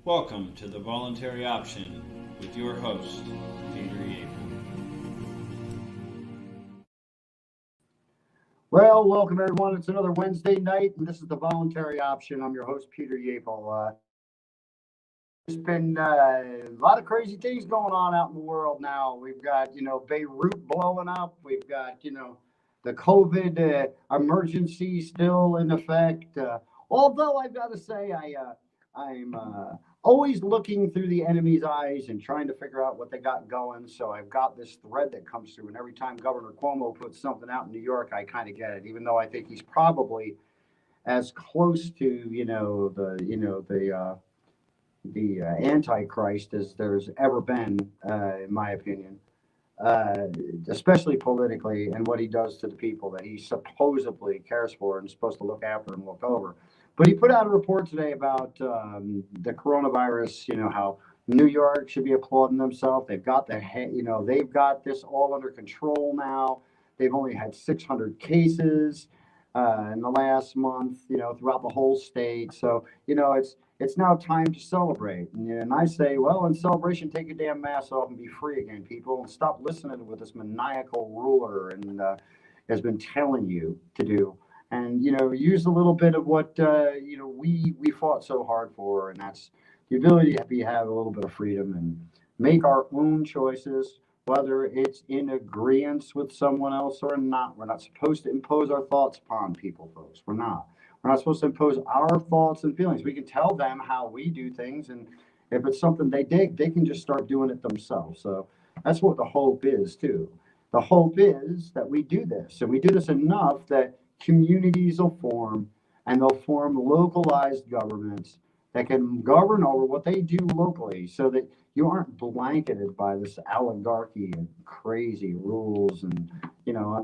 Welcome to the Voluntary Option with your host, Peter Yaple. Well, welcome everyone. It's another Wednesday night, and this is the Voluntary Option. I'm your host, Peter Yaple. There's been a lot of crazy things going on out in the world now. We've got, Beirut blowing up. We've got, the COVID emergency still in effect. Although I've got to say, I'm always looking through the enemy's eyes and trying to figure out what they got going. So I've got this thread that comes through, and every time Governor Cuomo puts something out in New York, I kind of get it, even though I think he's probably as close to, the Antichrist as there's ever been, in my opinion, uh, especially politically, and what he does to the people that he supposedly cares for and is supposed to look after and look over. But he put out a report today about the coronavirus. How New York should be applauding themselves. They've got they've got this all under control now. They've only had 600 cases in the last month, throughout the whole state. So, it's now time to celebrate. And I say, well, in celebration, take your damn mask off and be free again, people, and stop listening to what this maniacal ruler and has been telling you to do. And use a little bit of what we fought so hard for, and that's the ability to have a little bit of freedom and make our own choices, whether it's in agreement with someone else or not. We're not supposed to impose our thoughts upon people, folks. We're not. We're not supposed to impose our thoughts and feelings. We can tell them how we do things, and if it's something they dig, they can just start doing it themselves. So that's what the hope is, too. The hope is that we do this, and we do this enough that communities will form, and they'll form localized governments that can govern over what they do locally, so that you aren't blanketed by this oligarchy and crazy rules and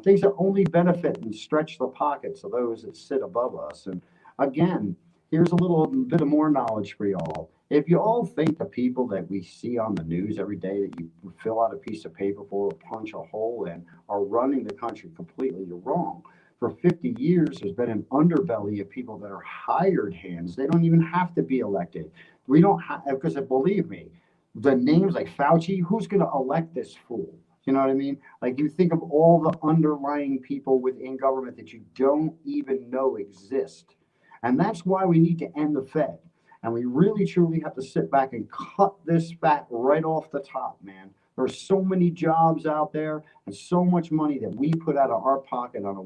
things that only benefit and stretch the pockets of those that sit above us. And again, here's a little bit of more knowledge for y'all. If you all think the people that we see on the news every day that you fill out a piece of paper for or punch a hole in are running the country completely, you're wrong. For 50 years, there's been an underbelly of people that are hired hands. They don't even have to be elected. We don't have, because believe me, the names like Fauci, who's going to elect this fool? You know what I mean? Like, you think of all the underlying people within government that you don't even know exist. And that's why we need to end the Fed. And we really, truly have to sit back and cut this fat right off the top, man. There are so many jobs out there and so much money that we put out of our pocket on a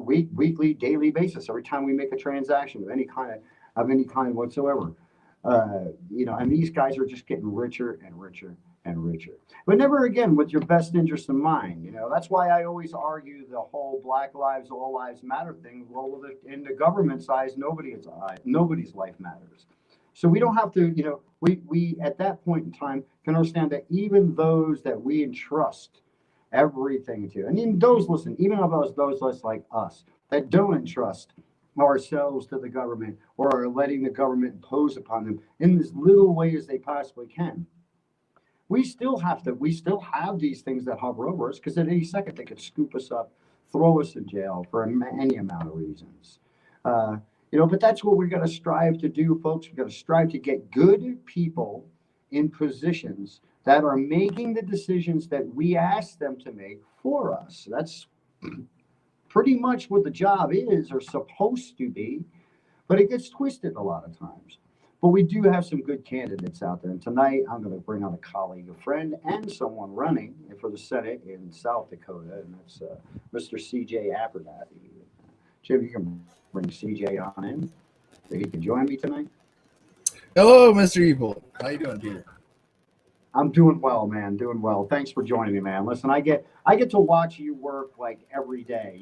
weekly, daily basis every time we make a transaction of any kind whatsoever. And these guys are just getting richer and richer and richer, but never again with your best interest in mind. That's why I always argue the whole Black Lives, All Lives Matter thing. Well, in the government's eyes, nobody's life matters. So we don't have to, we at that point in time can understand that even those that we entrust everything to, and even even of those like us that don't entrust ourselves to the government or are letting the government impose upon them in as little way as they possibly can. We still have these things that hover over us, because at any second they could scoop us up, throw us in jail for any amount of reasons. But that's what we're going to strive to do, folks. We're going to strive to get good people in positions that are making the decisions that we ask them to make for us. That's pretty much what the job is, or supposed to be, but it gets twisted a lot of times. But we do have some good candidates out there. And tonight, I'm going to bring on a colleague, a friend, and someone running for the Senate in South Dakota, and that's Mr. C.J. Abernathy. Jim, you can bring C.J. on in so he can join me tonight. Hello, Mr. Evil. How you doing, Peter? I'm doing well, man. Doing well. Thanks for joining me, man. Listen, I get to watch you work like every day.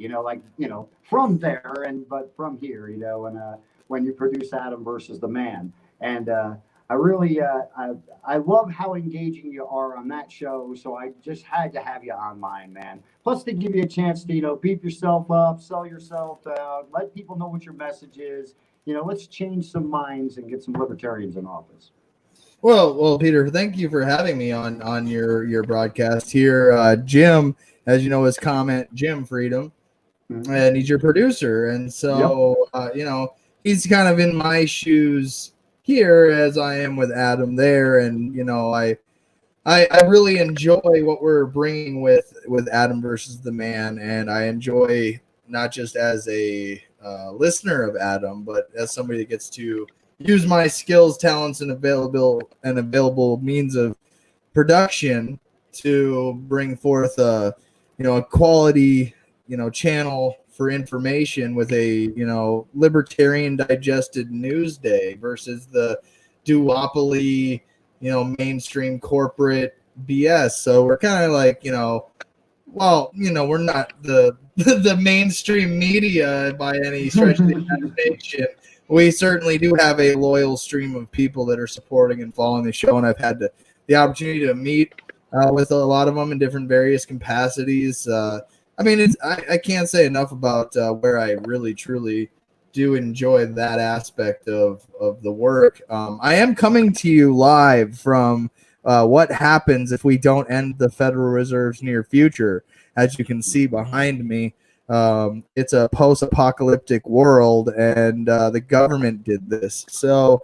From there but from here. When you produce Adam versus the Man. And I really, I love how engaging you are on that show. So I just had to have you on mine, man. Plus to give you a chance to, beef yourself up, sell yourself out, let people know what your message is. Let's change some minds and get some libertarians in office. Well, Peter, thank you for having me on your broadcast here. Jim, as you know, his comment, Jim Freedom, and he's your producer. And so, he's kind of in my shoes here as I am with Adam there. And, you know, I really enjoy what we're bringing with Adam versus the Man. And I enjoy not just as a listener of Adam, but as somebody that gets to use my skills, talents, and available means of production to bring forth a quality, channel for information with a, libertarian digested news day versus the duopoly, mainstream corporate BS. So we're kind of like, we're not the the mainstream media by any stretch of the imagination. We certainly do have a loyal stream of people that are supporting and following the show, and I've had the opportunity to meet with a lot of them in different various capacities. I can't say enough about where I really truly do enjoy that aspect of the work. I am coming to you live from what happens if we don't end the Federal Reserve's near future. As you can see behind me, it's a post-apocalyptic world, and the government did this. So,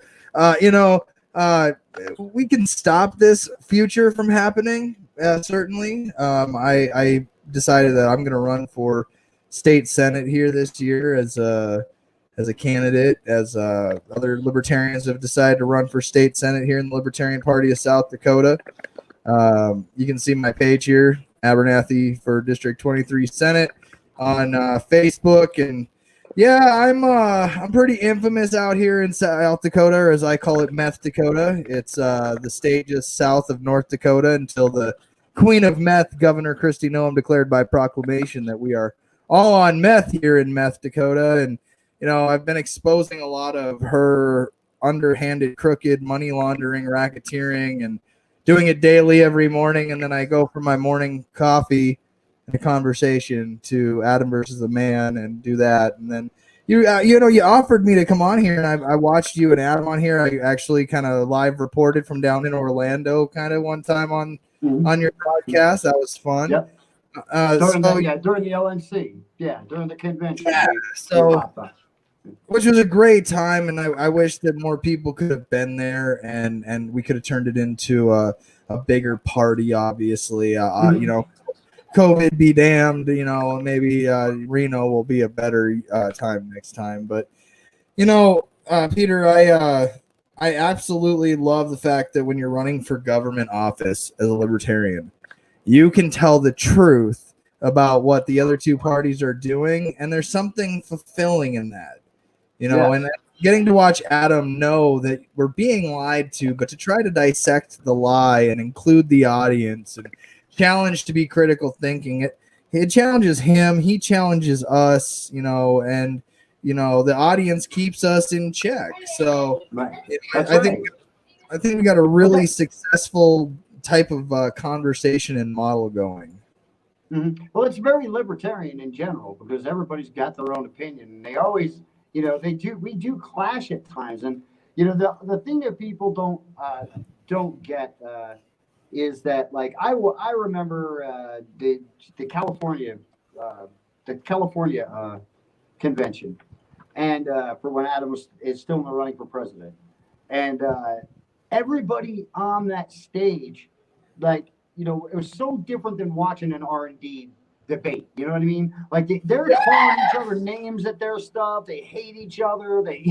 we can stop this future from happening. Certainly, I decided that I'm going to run for state senate here this year as a candidate, as other libertarians have decided to run for state senate here in the Libertarian Party of South Dakota. You can see my page here, Abernathy for District 23 Senate on Facebook. And yeah, I'm pretty infamous out here in South Dakota, or as I call it, Meth Dakota. It's the state just south of North Dakota until the Queen of Meth, Governor Kristi Noem, declared by proclamation that we are all on meth here in Meth Dakota. And I've been exposing a lot of her underhanded, crooked money laundering, racketeering, and doing it daily every morning. And then I go for my morning coffee and a conversation to Adam versus the Man and do that. And then you offered me to come on here, and I watched you and Adam on here. I actually kind of live reported from down in Orlando kind of one time on your podcast. That was fun. Yep. During the LNC. Yeah, during the convention. Yeah, which was a great time, and I wish that more people could have been there, and we could have turned it into a bigger party, obviously. COVID be damned, maybe Reno will be a better time next time. But, Peter, I absolutely love the fact that when you're running for government office as a libertarian, you can tell the truth about what the other two parties are doing, and there's something fulfilling in that. And getting to watch Adam know that we're being lied to, but to try to dissect the lie and include the audience and challenge to be critical thinking, it challenges him, he challenges us, and the audience keeps us in check. So I think we got a really successful type of conversation and model going. Mm-hmm. Well, it's very libertarian in general because everybody's got their own opinion, and they always we do clash at times. And the thing that people don't get is that, like, I remember the California convention, and for when Adam is still in the running for president, and everybody on that stage, like, it was so different than watching an R&D debate. You know what I mean? Like, they're calling each other names at their stuff. They hate each other. They,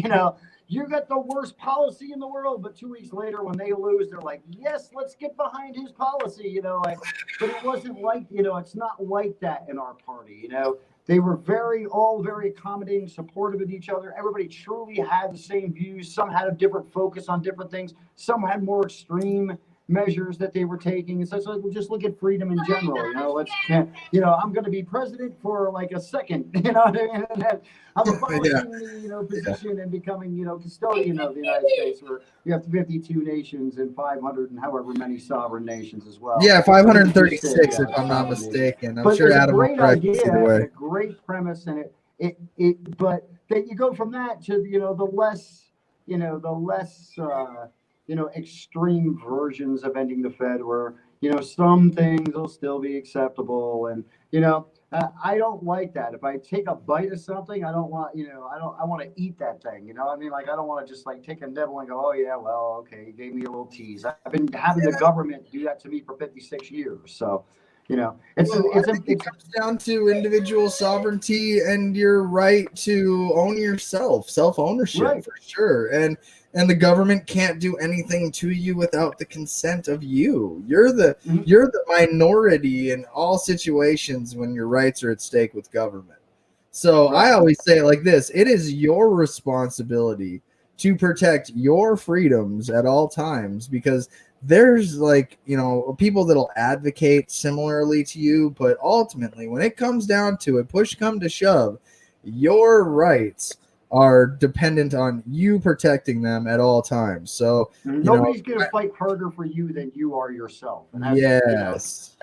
you got the worst policy in the world. But 2 weeks later, when they lose, they're like, yes, let's get behind his policy. But it wasn't like, it's not like that in our party. They were all very accommodating, supportive of each other. Everybody truly had the same views. Some had a different focus on different things. Some had more extreme measures that they were taking. And so we'll just look at freedom in general. I'm going to be president for like a second. And then I'm abolishing the position and becoming custodian of the United States, where you have 52 nations and 500 and however many sovereign nations as well. Yeah, 536 if I'm not mistaken. I'm sure Adam will correct us either way. A great premise, and but that you go from that to the less extreme versions of ending the Fed, where some things will still be acceptable, and I don't like that. If I take a bite of something, I don't want, I want to eat that thing. You know what I mean? Like, I don't want to just like take a nibble and go, oh yeah, well, okay, you gave me a little tease. I've been having the government do that to me for 56 years. So, I think it comes down to individual sovereignty and your right to own yourself, self-ownership, right. for sure. And the government can't do anything to you without the consent of you. You're the minority in all situations when your rights are at stake with government. So Right. I always say it like this: it is your responsibility to protect your freedoms at all times, because there's people that'll advocate similarly to you, but ultimately when it comes down to it, push come to shove, your rights are dependent on you protecting them at all times. So nobody's going to fight harder for you than you are yourself. And that's, yes.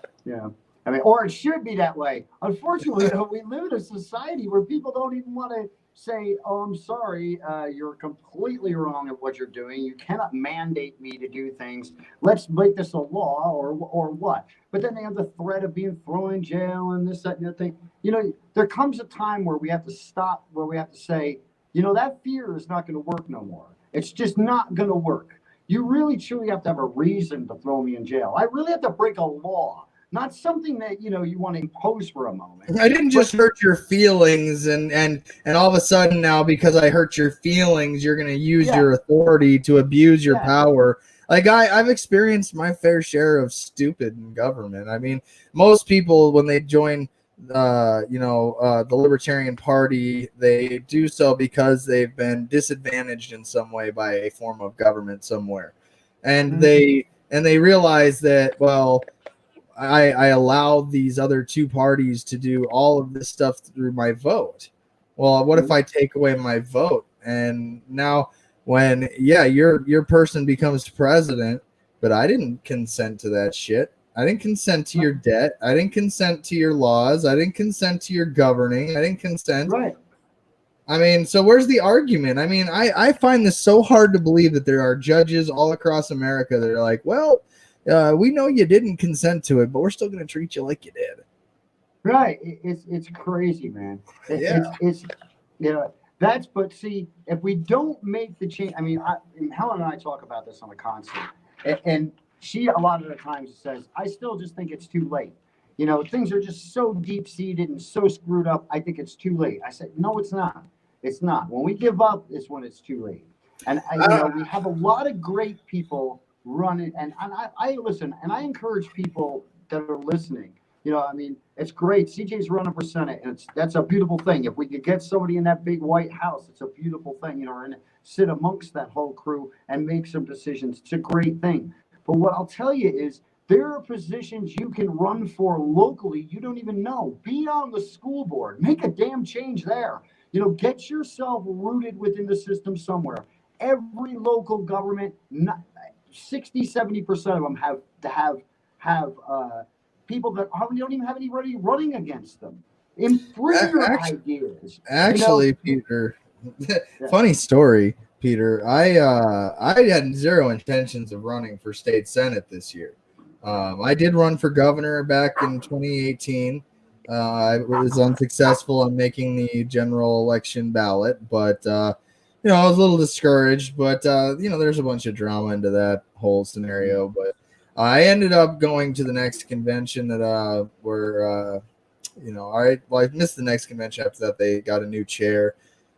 I mean, or it should be that way. Unfortunately, we live in a society where people don't even want to say, oh, I'm sorry, you're completely wrong at what you're doing. You cannot mandate me to do things. Let's make this a law or what? But then they have the threat of being thrown in jail and this, that, and the other thing. There comes a time where we have to stop, where we have to say, that fear is not going to work no more. It's just not going to work. You really, truly have to have a reason to throw me in jail. I really have to break a law. Not something that you want to impose for a moment. I didn't just hurt your feelings, and all of a sudden now, because I hurt your feelings, you're going to use your authority to abuse your power. Like I've experienced my fair share of stupid in government. I mean, most people when they join, the Libertarian Party, they do so because they've been disadvantaged in some way by a form of government somewhere, and they realize that, well, I allow these other two parties to do all of this stuff through my vote. Well, what if I take away my vote? And now when, your person becomes president, but I didn't consent to that shit. I didn't consent to your debt. I didn't consent to your laws. I didn't consent to your governing. I didn't consent. Right. I mean, so where's the argument? I mean, I find this so hard to believe that there are judges all across America that are like, well, we know you didn't consent to it, but we're still going to treat you like you did. Right. It's crazy, man. It's but see, if we don't make the change, I mean, Helen and I talk about this on a constant, and she a lot of the times says, I still just think it's too late. Things are just so deep seated and so screwed up. I think it's too late. I said, no, it's not. It's not. When we give up is when it's too late. And we have a lot of great people running, and I listen, and I encourage people that are listening. I mean, it's great. CJ's running for Senate, and that's a beautiful thing. If we could get somebody in that big White House, it's a beautiful thing, and sit amongst that whole crew and make some decisions. It's a great thing. But what I'll tell you is there are positions you can run for locally you don't even know. Be on the school board. Make a damn change there. Get yourself rooted within the system somewhere. Every local government, 60-70% of them have people that don't even have anybody running against them. Bring your ideas. Actually, Peter, funny story, Peter. I had zero intentions of running for state senate this year. I did run for governor back in 2018. I was unsuccessful in making the general election ballot, but I was a little discouraged. But there's a bunch of drama into that whole scenario. But I ended up going to the next convention that I missed the next convention. After that, they got a new chair.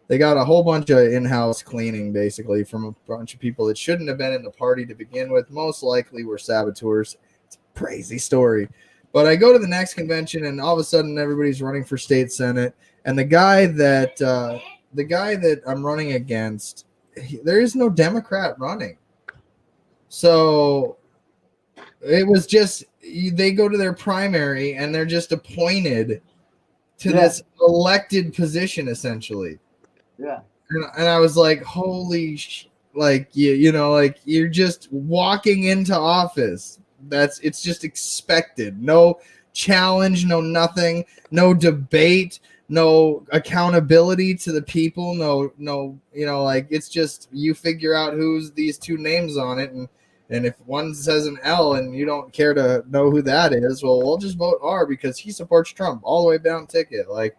They got a whole bunch of in-house cleaning, basically, from a bunch of people that shouldn't have been in the party to begin with. Most likely were saboteurs. It's a crazy story. But I go to the next convention, and all of a sudden, everybody's running for state senate. And the guy that I'm running against, there is no Democrat running. So it was just, they go to their primary, and they're just appointed to this elected position, essentially. Yeah. And I was like, holy you're just walking into office. It's just expected. No challenge, no nothing, no debate, no accountability to the people. No, it's just, you figure out who's these two names on it, and And if one says an L and you don't care to know who that is, well, we'll just vote R because he supports Trump all the way down ticket. Like,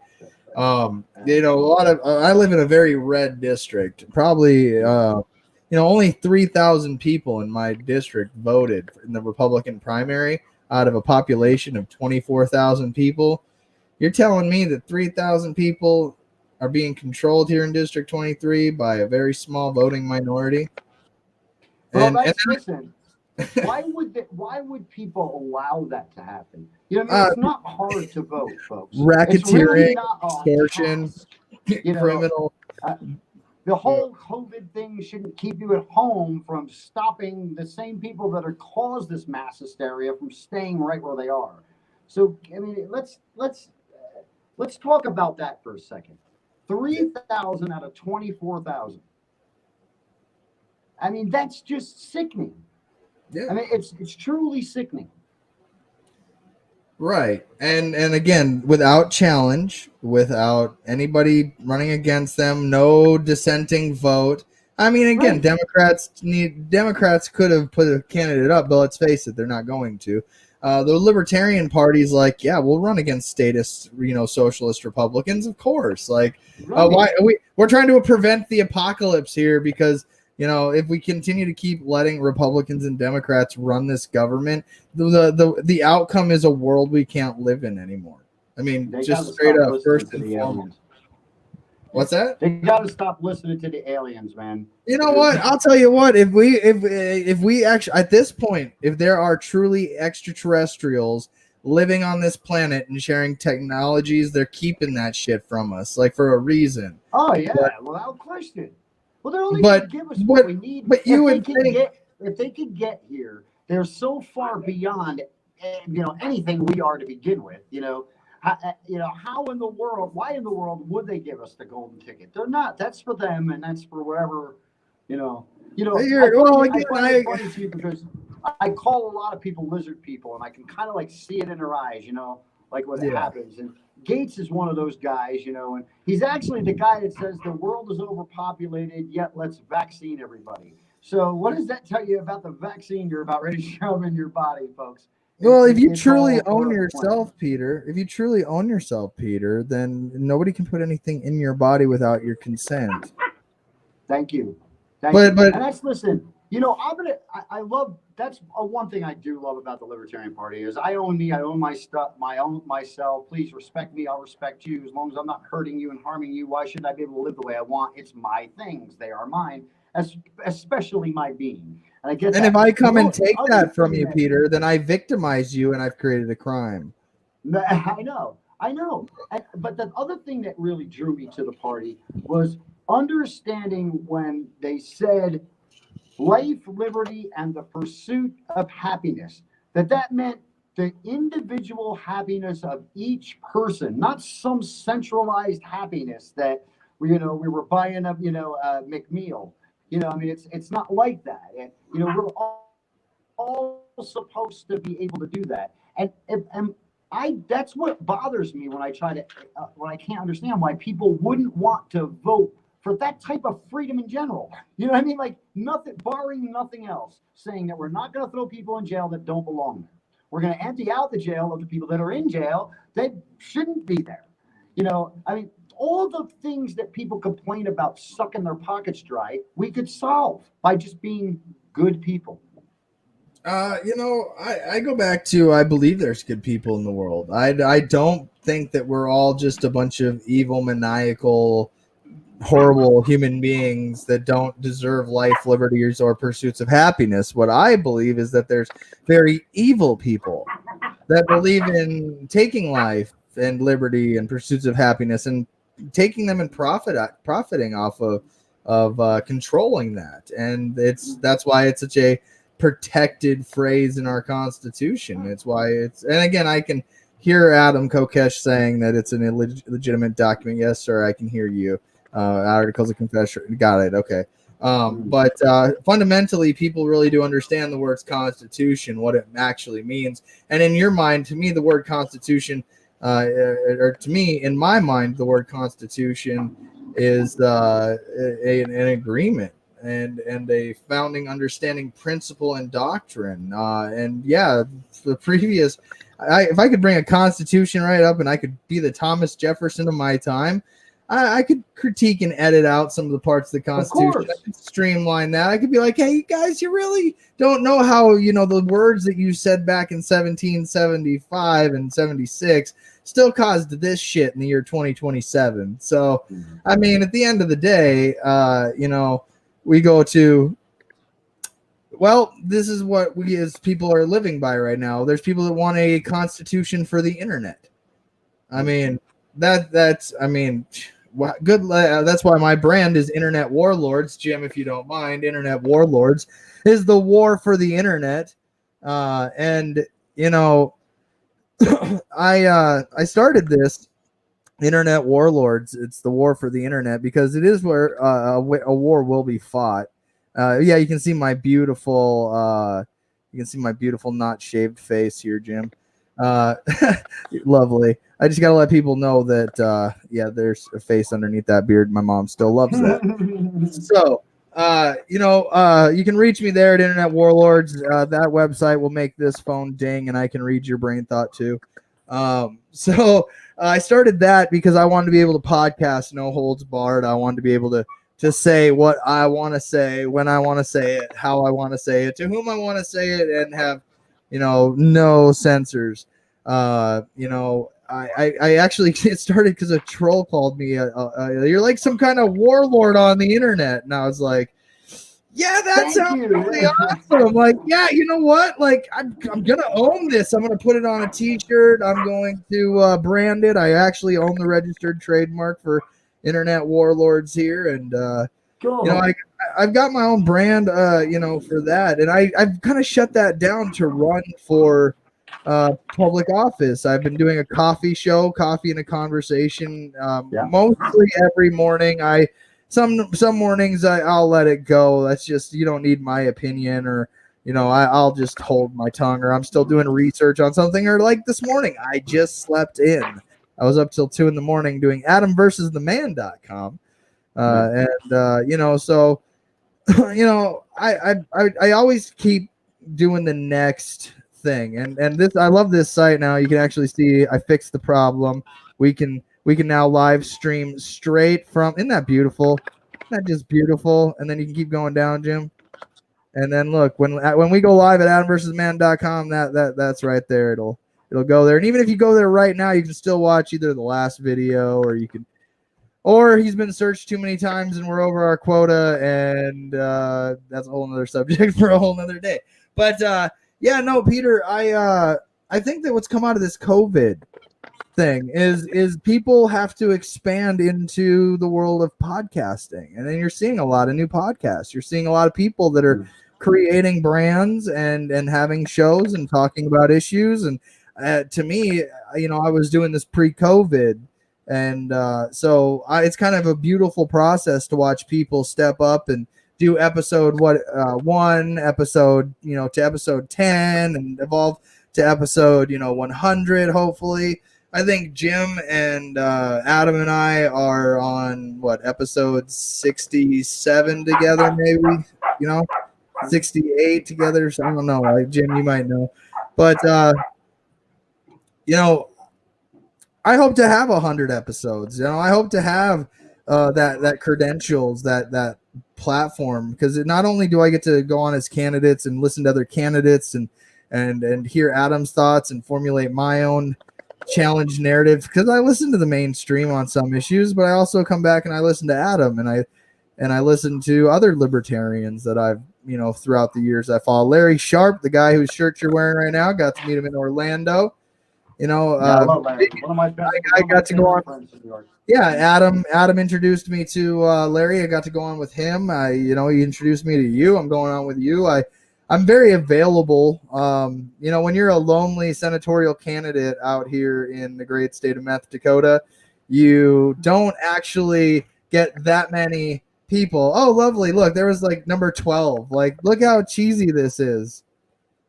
you know, a lot of I live in a very red district. Probably, you know, only 3,000 people in my district voted in the Republican primary out of a population of 24,000 people. You're telling me that 3,000 people are being controlled here in District 23 by a very small voting minority? Well, listen. Why would people allow that to happen? You know, I mean, it's not hard to vote, folks. Racketeering, extortion, criminal. The whole COVID thing shouldn't keep you at home from stopping the same people that are caused this mass hysteria from staying right where they are. So, I mean, let's talk about that for a second. 3,000 out of 24,000. I mean, that's just sickening. Yeah. I mean, it's truly sickening. Right. And again, without challenge, without anybody running against them, no dissenting vote. I mean, again, right. Democrats could have put a candidate up, but let's face it, they're not going to. The Libertarian Party's like, yeah, we'll run against statist, you know, socialist Republicans, of course. Like, why we're trying to prevent the apocalypse here because, you know, if we continue to keep letting Republicans and Democrats run this government, the outcome is a world we can't live in anymore. I mean, just straight up, first and foremost. What's that? They got to stop listening to the aliens, man. You know what? I'll tell you what. If we actually at this point, if there are truly extraterrestrials living on this planet and sharing technologies, they're keeping that shit from us, like for a reason. Oh yeah, without question. Well, they're only going to give us what we need. But you would think if they could get here, they're so far beyond, you know, anything we are to begin with. You know, how in the world? Why in the world would they give us the golden ticket? They're not. That's for them, and that's for wherever. You know. I find it funny too because I call a lot of people lizard people, and I can kind of like see it in their eyes. You know, like what happens and. Gates is one of those guys, you know, and he's actually the guy that says the world is overpopulated, yet let's vaccine everybody. So what does that tell you about the vaccine you're about ready to shove in your body, folks? Well, if you truly own yourself, Peter, then nobody can put anything in your body without your consent. Thank you. But and that's, listen, you know, I love, that's one thing I do love about the Libertarian Party is I own me, I own my stuff, I own myself. Please respect me, I'll respect you. As long as I'm not hurting you and harming you, why shouldn't I be able to live the way I want? It's my things, they are mine, especially my being. And I get that. If I come and take that from you, Peter, then I victimize you and I've created a crime. I know. But the other thing that really drew me to the party was understanding when they said life, liberty, and the pursuit of happiness, that meant the individual happiness of each person, not some centralized happiness that we were buying up, McMeal. You know, I mean, it's not like that. And, you know, we're all supposed to be able to do that. And that's what bothers me when I can't understand why people wouldn't want to vote for that type of freedom in general. You know what I mean? Like nothing, barring nothing else, saying that we're not going to throw people in jail that don't belong there. We're going to empty out the jail of the people that are in jail that shouldn't be there. You know, I mean, all the things that people complain about sucking their pockets dry, we could solve by just being good people. You know, I go back to, I believe there's good people in the world. I don't think that we're all just a bunch of evil, maniacal, horrible human beings that don't deserve life, liberties, or pursuits of happiness. What I believe is that there's very evil people that believe in taking life and liberty and pursuits of happiness and taking them and profiting off of controlling that. And that's why it's such a protected phrase in our Constitution. It's why and again, I can hear Adam Kokesh saying that it's an illegitimate document. Yes, sir, I can hear you. Articles of Confession. Got it. Okay. But fundamentally, people really do understand the words Constitution, what it actually means. And in your mind, to me, the word Constitution, or to me, in my mind, the word Constitution is an agreement. and a founding understanding principle and doctrine. And yeah, the previous, if I could bring a constitution right up and I could be the Thomas Jefferson of my time, I could critique and edit out some of the parts of the Constitution. I could streamline that. I could be like, hey, guys, you really don't know how, the words that you said back in 1775 and 76 still caused this shit in the year 2027. So, I mean, at the end of the day, we go to, well, this is what we as people are living by right now. There's people that want a constitution for the internet. I mean, that's good. That's why my brand is Internet Warlords, Jim. If you don't mind, Internet Warlords is the war for the internet. I started this Internet Warlords. It's the war for the internet because it is where a war will be fought. Yeah, you can see my beautiful, not shaved face here, Jim. Lovely. I just gotta let people know that there's a face underneath that beard. My mom still loves that. So you can reach me there at Internet Warlords. That website will make this phone ding and I can read your brain thought too. So I started that because I wanted to be able to podcast no holds barred. I wanted to be able to say what I want to say, when I want to say it, how I want to say it, to whom I want to say it, and have no censors. I actually it started because a troll called me. You're like some kind of warlord on the internet, and I was like, yeah, that sounds really awesome. Like, yeah, you know what? Like, I'm gonna own this. I'm gonna put it on a T-shirt. I'm going to brand it. I actually own the registered trademark for Internet Warlords here, and I've got my own brand, for that, and I've kind of shut that down to run for public office. I've been doing a coffee show, Coffee and a Conversation, mostly every morning. Some mornings I'll let it go. That's just, you don't need my opinion, or I'll just hold my tongue, or I'm still doing research on something, or like this morning I just slept in. I was up till 2 a.m. doing AdamVersusTheMan.com. So I always keep doing the next thing, and this, I love this site now. You can actually see I fixed the problem. We can now live stream straight from, isn't that beautiful? Isn't that just beautiful? And then you can keep going down, Jim. And then look, when we go live at AdamVersusTheMan.com, that's right there. It'll go there. And even if you go there right now, you can still watch either the last video, or he's been searched too many times and we're over our quota, and that's a whole nother subject for a whole nother day. But Peter, I think that what's come out of this COVID thing is people have to expand into the world of podcasting, and then you're seeing a lot of new podcasts. You're seeing a lot of people that are creating brands and having shows and talking about issues. And to me, I was doing this pre-COVID, and it's kind of a beautiful process to watch people step up and do episode 1, episode to episode 10, and evolve to episode 100. Hopefully, I think Jim and Adam and I are on episode 67 together, maybe 68 together. So I don't know. Like, Jim, you might know, but I hope to have 100 episodes. I hope to have that credentials, that platform, because not only do I get to go on as candidates and listen to other candidates and hear Adam's thoughts and formulate my own challenge narrative, because I listen to the mainstream on some issues, but I also come back and I listen to Adam, and I listen to other libertarians that I've throughout the years I follow. Larry Sharp, the guy whose shirt you're wearing right now, got to meet him in Orlando. I love Larry. One of my best, I got to go on. Friends in New York. Yeah, Adam introduced me to Larry. I got to go on with him. He introduced me to you. I'm going on with you. I'm very available. When you're a lonely senatorial candidate out here in the great state of North Dakota, you don't actually get that many people. Oh, lovely. Look, there was like number 12. Like, look how cheesy this is.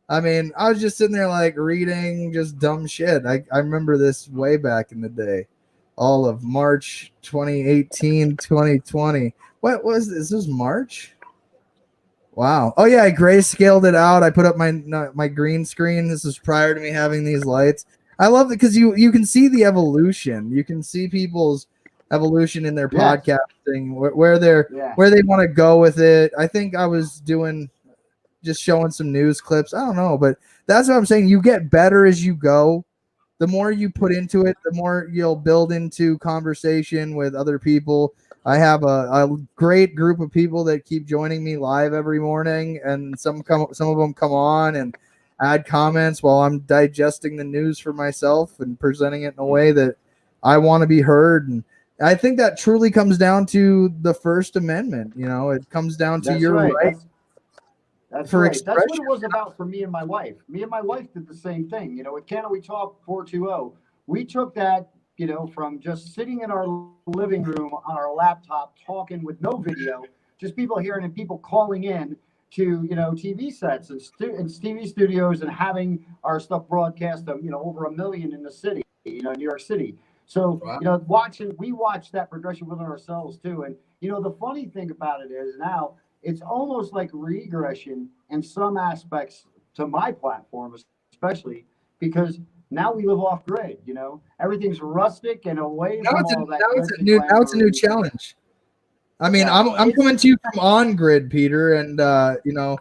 I mean, I was just sitting there like reading just dumb shit. I remember this way back in the day. All of March 2018, 2020. What was this? This was March? Wow. Oh yeah, I grayscaled it out. I put up my green screen. This is prior to me having these lights. I love it because you can see the evolution. You can see people's evolution in their podcasting, where they want to go with it. I think I was doing just showing some news clips. I don't know, but that's what I'm saying. You get better as you go. The more you put into it, the more you'll build into conversation with other people. I have a great group of people that keep joining me live every morning, and some of them come on and add comments while I'm digesting the news for myself and presenting it in a way that I want to be heard. And I think that truly comes down to the First Amendment. You know, it comes down to your right. That's right. That's what it was about for me and my wife. Me and my wife did the same thing. You know, at Can We Talk 420, we took that, you know, from just sitting in our living room on our laptop talking with no video, just people hearing and people calling in, to, you know, TV sets and TV studios, and having our stuff broadcast, you know, over 1 million in the city, you know, New York City. So, you know, we watched that progression within ourselves too. And, you know, the funny thing about it is now, it's almost like regression in some aspects to my platform, especially because now we live off grid. You know, everything's rustic and away from all that. Now it's a new challenge. I mean, I'm coming to you from on grid, Peter, and you know,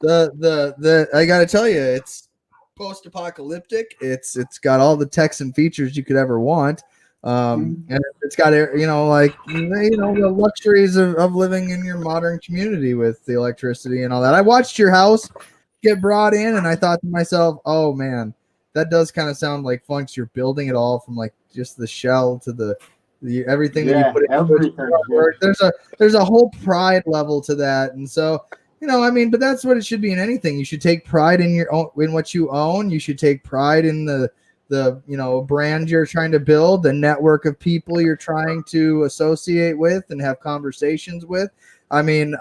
the I got to tell you, it's post-apocalyptic. It's got all the techs and features you could ever want. And it's got, you know, like, you know, the luxuries of living in your modern community with the electricity and all that. I watched your house get brought in, and I thought to myself, oh man, that does kind of sound like fun. You're building it all from like just the shell to the everything that you put in. There's a whole pride level to that. And so, you know, I mean, but that's what it should be in anything. You should take pride in your own, in what you own. You should take pride in the you know, brand you're trying to build, the network of people you're trying to associate with and have conversations with. I mean,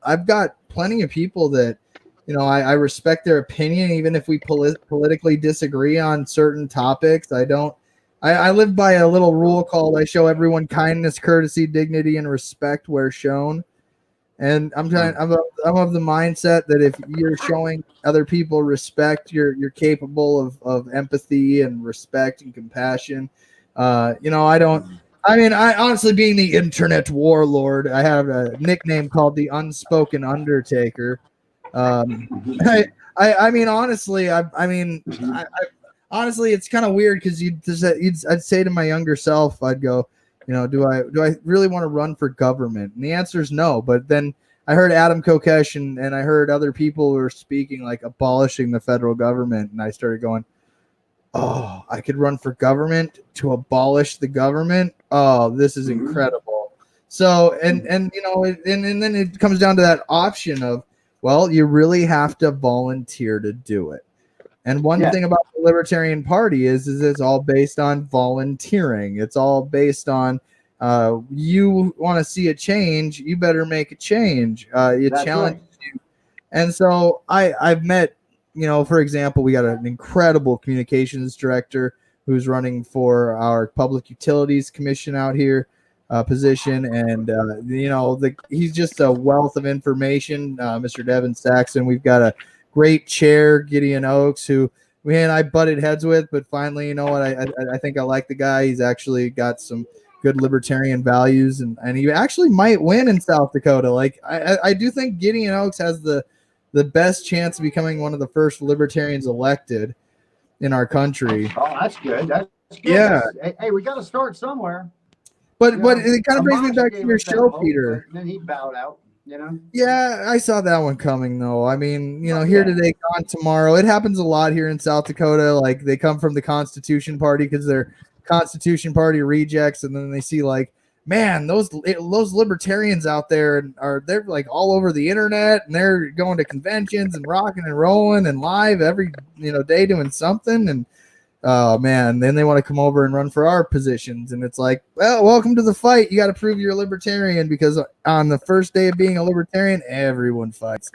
I've got plenty of people that, you know, I respect their opinion, even if we politically disagree on certain topics. I live by a little rule called I show everyone kindness, courtesy, dignity, and respect where shown. And I'm of the mindset that if you're showing other people respect, you're capable of empathy and respect and compassion. You know, I honestly, being the internet warlord, I have a nickname called the Unspoken Undertaker. I mean, honestly, honestly, it's kind of weird because I'd say to my younger self, I'd go, you know, do I really want to run for government? And the answer is no. But then I heard Adam Kokesh and I heard other people who were speaking like abolishing the federal government, and I started going, oh, I could run for government to abolish the government. Oh, this is incredible. So and you know, and then it comes down to that option of, well, you really have to volunteer to do it. And one thing about the Libertarian Party is it's all based on volunteering. It's all based on you want to see a change, you better make a change. It challenges you. And so I've met, you know, for example, we got an incredible communications director who's running for our Public Utilities Commission out here position. And, you know, he's just a wealth of information, Mr. Devin Saxon. We've got a great chair, Gideon Oaks, who me and I butted heads with, but finally, you know what? I think I like the guy. He's actually got some good libertarian values, and he actually might win in South Dakota. Like I do think Gideon Oaks has the best chance of becoming one of the first libertarians elected in our country. Oh, that's good. That's good. Yeah. Hey, we got to start somewhere. But it kind of brings me back to your show, Peter. And then he bowed out. You know? Yeah, I saw that one coming though. I mean, you know, here today, gone tomorrow. It happens a lot here in South Dakota. Like they come from the Constitution Party because they're Constitution Party rejects, and then they see like, man, those libertarians out there they're like all over the internet, and they're going to conventions and rocking and rolling and live every day doing something. And oh man, then they want to come over and run for our positions, and it's like, well, welcome to the fight. You got to prove you're a libertarian, because on the first day of being a libertarian, everyone fights.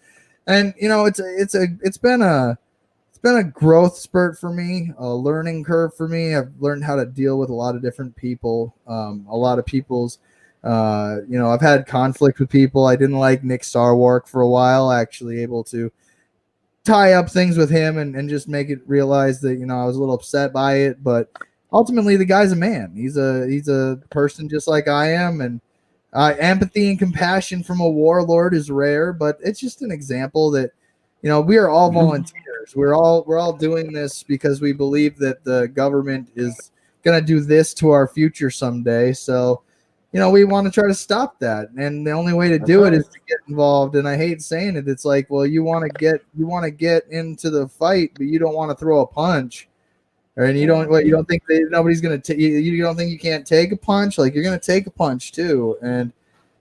And you know, it's been a growth spurt for me, a learning curve for me. I've learned how to deal with a lot of different people, a lot of people's I've had conflict with people. I didn't like Nick Sarwark for a while, actually able to tie up things with him and just make it realize that, I was a little upset by it, but ultimately the guy's a man. He's a person just like I am, and empathy and compassion from a warlord is rare, but it's just an example that, we are all volunteers. We're all doing this because we believe that the government is going to do this to our future someday. So, we want to try to stop that. And the only way to do it is to get involved. And I hate saying it. It's like, well, you want to get into the fight, but you don't want to throw a punch. And you don't think that nobody's going to you don't think you can't take a punch? Like, you're going to take a punch too. And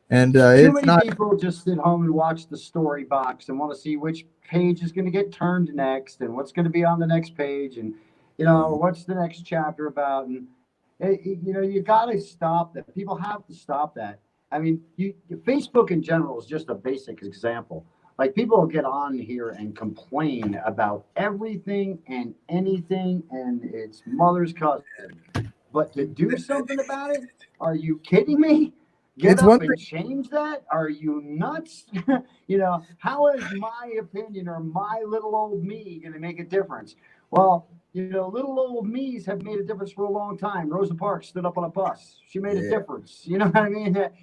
too many people just sit home and watch the story box and want to see which page is going to get turned next and what's going to be on the next page and what's the next chapter about. And you got to stop that. People have to stop that. I mean, Facebook in general is just a basic example. Like, people will get on here and complain about everything and anything, and it's mother's cousin. But to do something about it, are you kidding me? Get up and change that? Are you nuts? How is my opinion or my little old me going to make a difference? Well, little old me's have made a difference for a long time. Rosa Parks stood up on a bus. She made a difference. You know what I mean? That's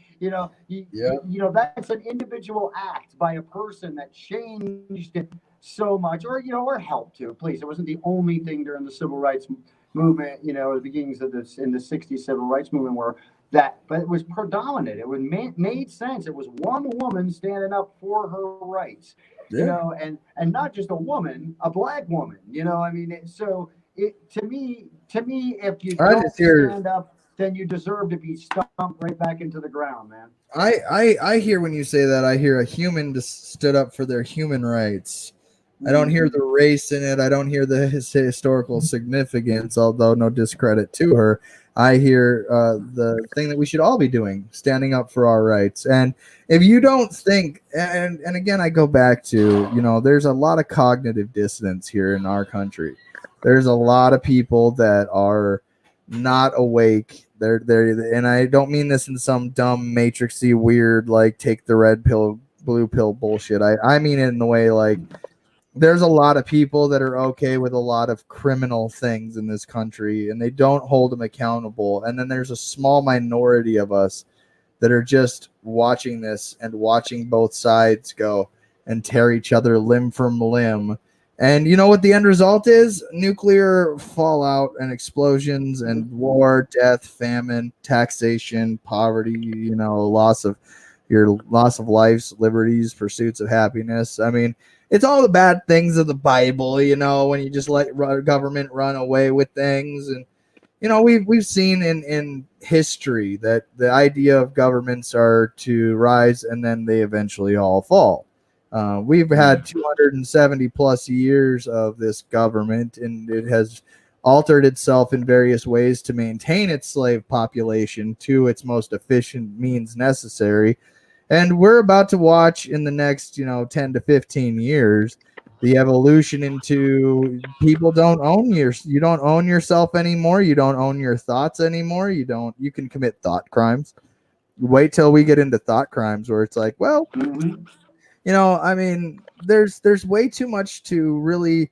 an individual act by a person that changed it so much, or helped to. Please, it wasn't the only thing during the civil rights movement. The beginnings of this in the '60s civil rights movement but it was predominant. It was made sense. It was one woman standing up for her rights. And not just a woman, a black woman. To me, if you don't stand up, then you deserve to be stomped right back into the ground, man. I hear when you say that, I hear a human just stood up for their human rights. I don't hear the race in it. I don't hear the historical significance, although no discredit to her. I hear the thing that we should all be doing, standing up for our rights. And if you don't think, and again, I go back to, there's a lot of cognitive dissonance here in our country. There's a lot of people that are not awake. They're and I don't mean this in some dumb matrixy weird, like, take the red pill, blue pill bullshit. I mean it in the way, like, there's a lot of people that are okay with a lot of criminal things in this country, and they don't hold them accountable. And then there's a small minority of us that are just watching this and watching both sides go and tear each other limb from limb. And you know what the end result is? Nuclear fallout and explosions and war, death, famine, taxation, poverty, loss of lives, liberties, pursuits of happiness. I mean, it's all the bad things of the Bible, when you just let government run away with things. And, we've seen in history that the idea of governments are to rise and then they eventually all fall. We've had 270 plus years of this government, and it has altered itself in various ways to maintain its slave population to its most efficient means necessary. And we're about to watch in the next, 10 to 15 years, the evolution into people you don't own yourself anymore. You don't own your thoughts anymore. You can commit thought crimes. Wait till we get into thought crimes where it's like, well, I mean, there's way too much to really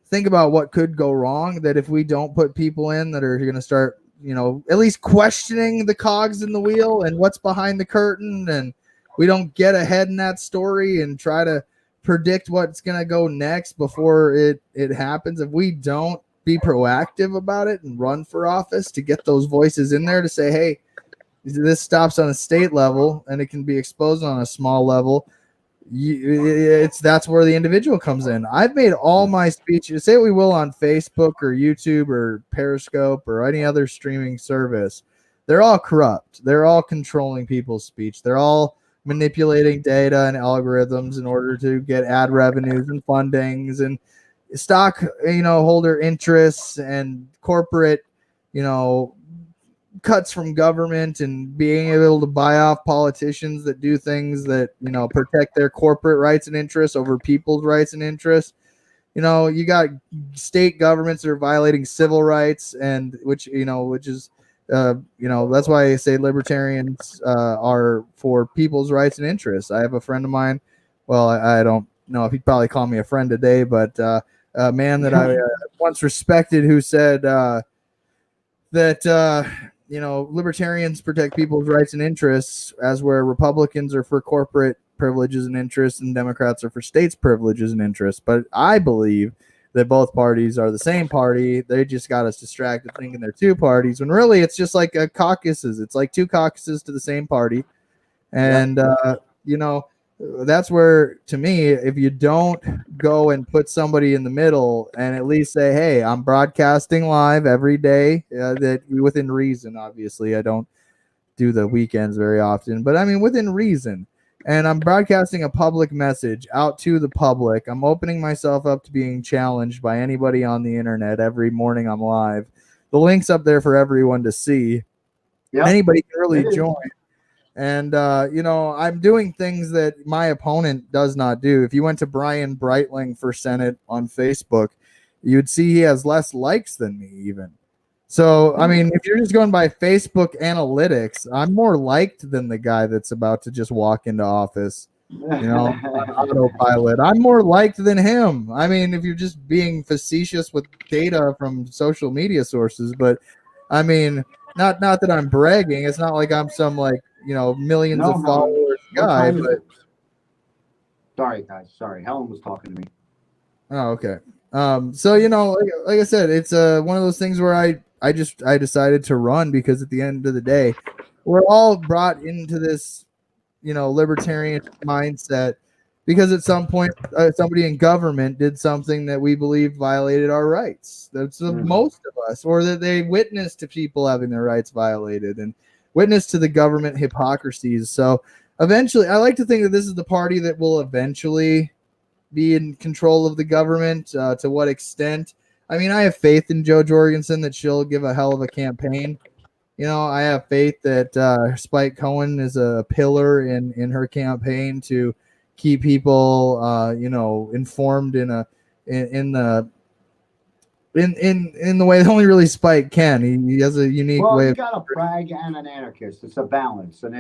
think about what could go wrong, that if we don't put people in that are going to start, at least questioning the cogs in the wheel and what's behind the curtain, and we don't get ahead in that story and try to predict what's going to go next before it happens. If we don't be proactive about it and run for office to get those voices in there to say, hey, this stops on a state level and it can be exposed on a small level, that's where the individual comes in. I've made all my speeches, say what we will, on Facebook or YouTube or Periscope or any other streaming service. They're all corrupt. They're all controlling people's speech. They're all manipulating data and algorithms in order to get ad revenues and fundings and stock, holder interests and corporate, cuts from government, and being able to buy off politicians that do things that, protect their corporate rights and interests over people's rights and interests. You got state governments that are violating civil rights, and which is That's why I say libertarians are for people's rights and interests. I have a friend of mine. Well, I don't know if he'd probably call me a friend today, but a man that I once respected who said that libertarians protect people's rights and interests, as where Republicans are for corporate privileges and interests, and Democrats are for states' privileges and interests. But I believe that both parties are the same party. They just got us distracted thinking they're two parties, when really it's just like a caucuses. It's like two caucuses to the same party. And, that's where, to me, if you don't go and put somebody in the middle and at least say, hey, I'm broadcasting live every day, that within reason, obviously, I don't do the weekends very often, but I mean, within reason. And I'm broadcasting a public message out to the public. I'm opening myself up to being challenged by anybody on the internet every morning I'm live. The link's up there for everyone to see. Yep. Anybody can really join. And, I'm doing things that my opponent does not do. If you went to Brian Breitling for Senate on Facebook, you'd see he has less likes than me even. So, I mean, if you're just going by Facebook analytics, I'm more liked than the guy that's about to just walk into office, autopilot. I'm more liked than him. I mean, if you're just being facetious with data from social media sources, but I mean, not that I'm bragging. It's not like I'm some millions of followers guy. But sorry, guys. Sorry, Helen was talking to me. Oh, okay. So like I said, it's one of those things where I decided to run because at the end of the day, we're all brought into this, libertarian mindset because at some point somebody in government did something that we believe violated our rights. That's most of us, or that they witnessed to people having their rights violated and witnessed to the government hypocrisies. So eventually, I like to think that this is the party that will eventually be in control of the government. To what extent? I mean, I have faith in Jo Jorgensen that she'll give a hell of a campaign. I have faith that Spike Cohen is a pillar in her campaign to keep people, informed in the way that only really Spike can. He has a unique way. Well, you got a frag and an anarchist. It's a balance, and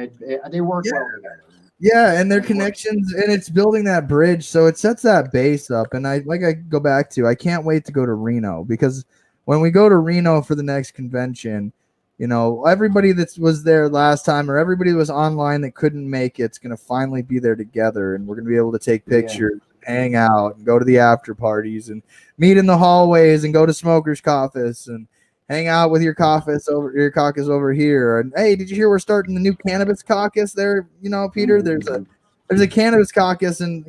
they work well together. Yeah, and their connections, and it's building that bridge, so it sets that base up. And I go back to, I can't wait to go to Reno, because when we go to Reno for the next convention, everybody that was there last time, or everybody that was online that couldn't make it's going to finally be there together, and we're going to be able to take pictures, hang out, and go to the after parties, and meet in the hallways, and go to Smokers Caucus, and hang out with your caucus over here. And hey, did you hear we're starting the new cannabis caucus there? Peter, there's a cannabis caucus, and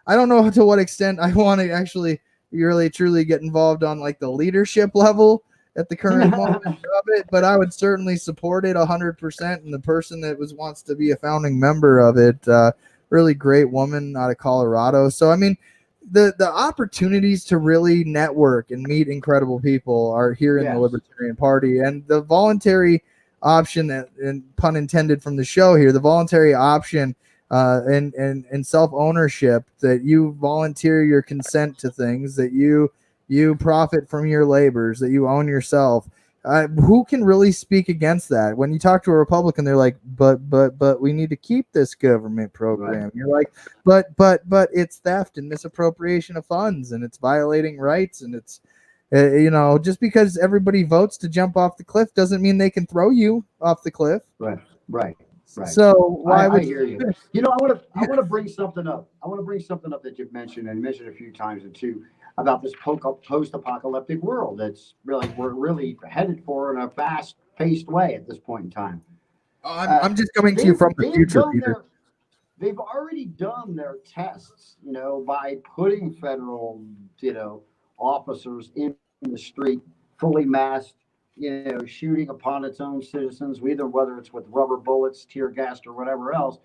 I don't know to what extent I want to actually really truly get involved on like the leadership level at the current moment of it, but I would certainly support it 100%. And the person that wants to be a founding member of it, really great woman out of Colorado. So I mean, the opportunities to really network and meet incredible people are here in the Libertarian Party, and the voluntary option, and pun intended from the show here, the voluntary option and self-ownership, that you volunteer your consent to things, that you profit from your labors, that you own yourself. Who can really speak against that? When you talk to a Republican, they're like, but we need to keep this government program. Right. You're like, but it's theft and misappropriation of funds, and it's violating rights, and it's, just because everybody votes to jump off the cliff doesn't mean they can throw you off the cliff. Right. So why would I hear you? I want to bring something up. I want to bring something up that you've mentioned, and mentioned a few times too, about this post-apocalyptic world we're really headed for in a fast-paced way at this point in time. I'm just coming to you from the future, Peter. They've already done their tests, by putting federal, officers in the street, fully masked, shooting upon its own citizens, whether it's with rubber bullets, tear gas, or whatever else.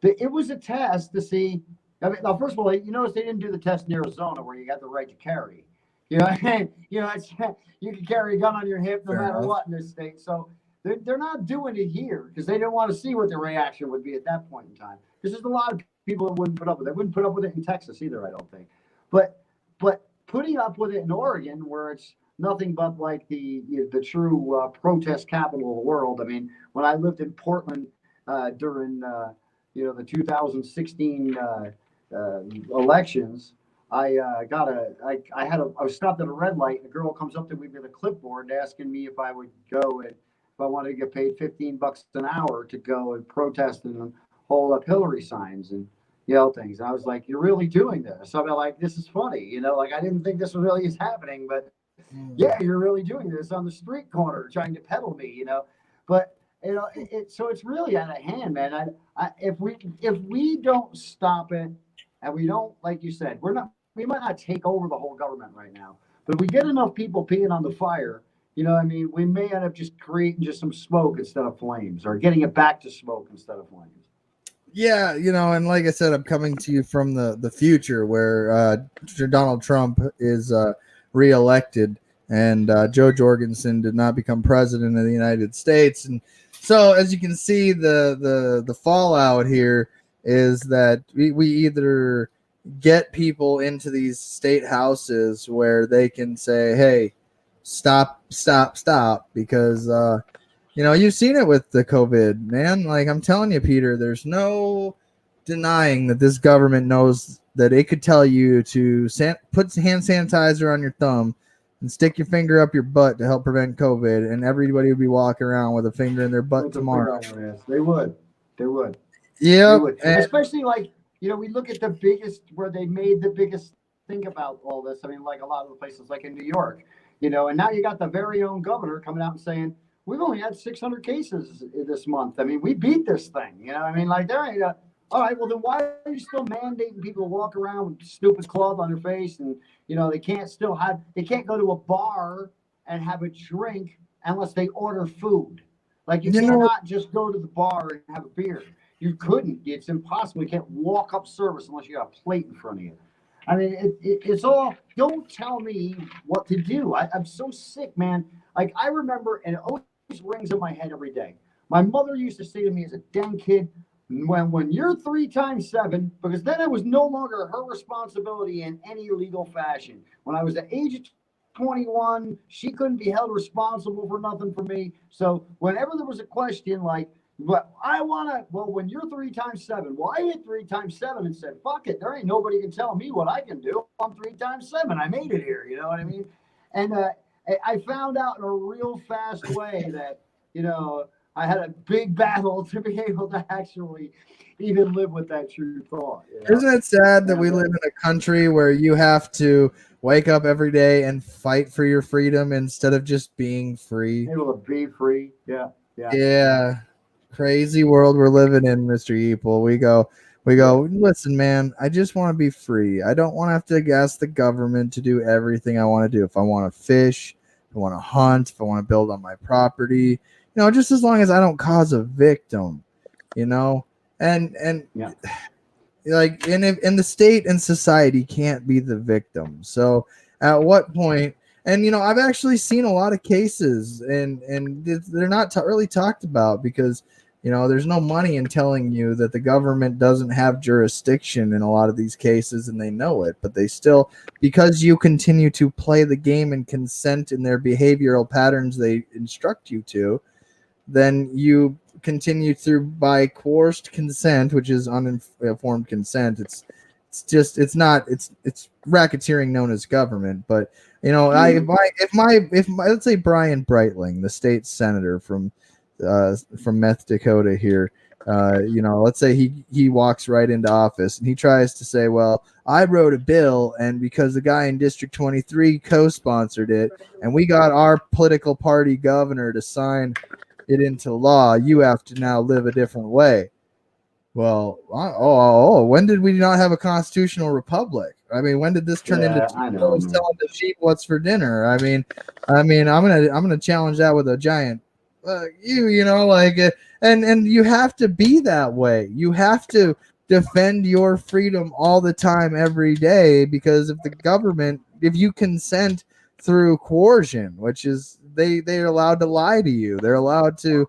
It was a test to see. I mean, now, first of all, you notice they didn't do the test in Arizona where you got the right to carry. You can carry a gun on your hip no matter what in this state. So they're not doing it here because they didn't want to see what the reaction would be at that point in time. Because there's a lot of people that wouldn't put up with it. They wouldn't put up with it in Texas either, I don't think. But putting up with it in Oregon, where it's nothing but like the true protest capital of the world. I mean, when I lived in Portland during the 2016 elections, I was stopped at a red light, and a girl comes up to me with a clipboard asking me if I would go and if I wanted to get paid $15 an hour to go and protest and hold up Hillary signs and yell things. And I was like, "You're really doing this?" So I'm like, "This is funny, like I didn't think this really is happening, but yeah, you're really doing this on the street corner trying to peddle me, But so it's really out of hand, man. If we don't stop it, and we don't, like you said, we might not take over the whole government right now, but if we get enough people peeing on the fire, what I mean, we may end up just creating just some smoke instead of flames, or getting it back to smoke instead of flames. Yeah, and like I said, I'm coming to you from the future where Donald Trump is reelected, and Joe Jorgensen did not become president of the United States. And so, as you can see, the fallout here is that we either get people into these state houses where they can say, "Hey, stop," because you've seen it with the COVID, man. Like I'm telling you, Peter, there's no denying that this government knows that it could tell you to put hand sanitizer on your thumb and stick your finger up your butt to help prevent COVID, and everybody would be walking around with a finger in their butt tomorrow. They would. Yeah, especially like we look at the biggest where they made the biggest thing about all this. I mean, like a lot of the places, like in New York, and now you got the very own governor coming out and saying we've only had 600 cases this month. I mean, we beat this thing. I mean, like there ain't a. All right, well then why are you still mandating people to walk around with stupid cloth on their face, and they can't go to a bar and have a drink unless they order food. Like you cannot just go to the bar and have a beer. You couldn't. It's impossible. You can't walk up service unless you got a plate in front of you. I mean, it's all. Don't tell me what to do. I'm so sick, man. Like I remember, and it always rings in my head every day. My mother used to say to me as a dang kid, when you're 3 times 7, because then it was no longer her responsibility in any legal fashion. When I was the age of 21, she couldn't be held responsible for nothing for me. So whenever there was a question like, but when you're 3 times 7, well, I hit 3 times 7 and said, fuck it, there ain't nobody can tell me what I can do. I'm 3 times 7. I made it here. You know what I mean? And I found out in a real fast way that, I had a big battle to be able to actually even live with that true thought. Isn't it sad that we live in a country where you have to wake up every day and fight for your freedom instead of just being free? Able to be free. Yeah. Crazy world we're living in, Mr. Eaple. We go, listen, man, I just want to be free. I don't want to have to ask the government to do everything I want to do. If I want to fish, if I want to hunt, if I want to build on my property, just as long as I don't cause a victim, and yeah. Like in the state and society can't be the victim. So at what point? And I've actually seen a lot of cases, and they're not really talked about because there's no money in telling you that the government doesn't have jurisdiction in a lot of these cases, and they know it, but they still, because you continue to play the game and consent in their behavioral patterns they instruct you to, then you continue through by coerced consent, which is uninformed consent. It's racketeering known as government. But if let's say Brian Breitling, the state senator from Meth Dakota here, let's say he walks right into office and he tries to say, well, I wrote a bill, and because the guy in District 23 co-sponsored it, and we got our political party governor to sign it into law, you have to now live a different way. Well, when did we not have a constitutional republic? I mean, when did this turn into telling the sheep what's for dinner? I mean, I'm gonna challenge that with a giant and you have to be that way. You have to defend your freedom all the time, every day, because if you consent through coercion, which is they're allowed to lie to you, they're allowed to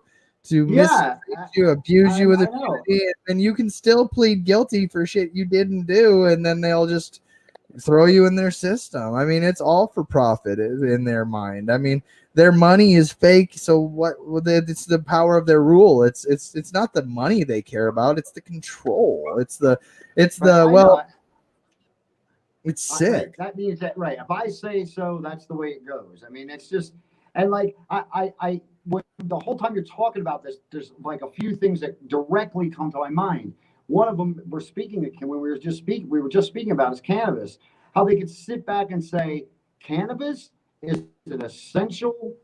mislead you, abuse you with impunity, and you can still plead guilty for shit you didn't do, and then they'll just throw you in their system. I mean, it's all for profit in their mind. I mean, their money is fake. So what? It's the power of their rule. It's not the money they care about. It's the control. It's the It's sick. That means that, right? If I say so, that's the way it goes. I mean, it's just, and like when the whole time you're talking about this, there's like a few things that directly come to my mind. One of them when we were just speaking about is cannabis. How they could sit back and say cannabis is an essential.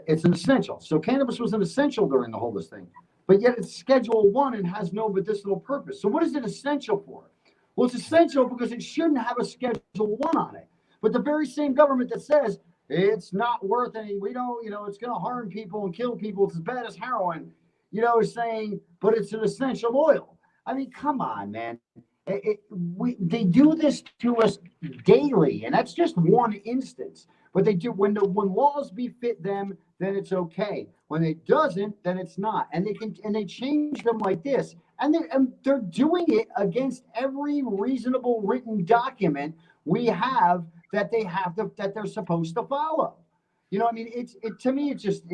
It's an essential. So cannabis was an essential during the whole this thing, but yet it's Schedule 1 and has no medicinal purpose. So what is it essential for? Well, it's essential because it shouldn't have a Schedule 1 on it. But the very same government that says it's not worth any, we don't, it's going to harm people and kill people, it's as bad as heroin, is saying, but it's an essential oil. I mean, come on, man. They do this to us daily, and that's just one instance. But they do when laws befit them, then it's okay. When it doesn't, then it's not. And they change them like this, and they're doing it against every reasonable written document we have that they're supposed to follow. I mean, to me, it's just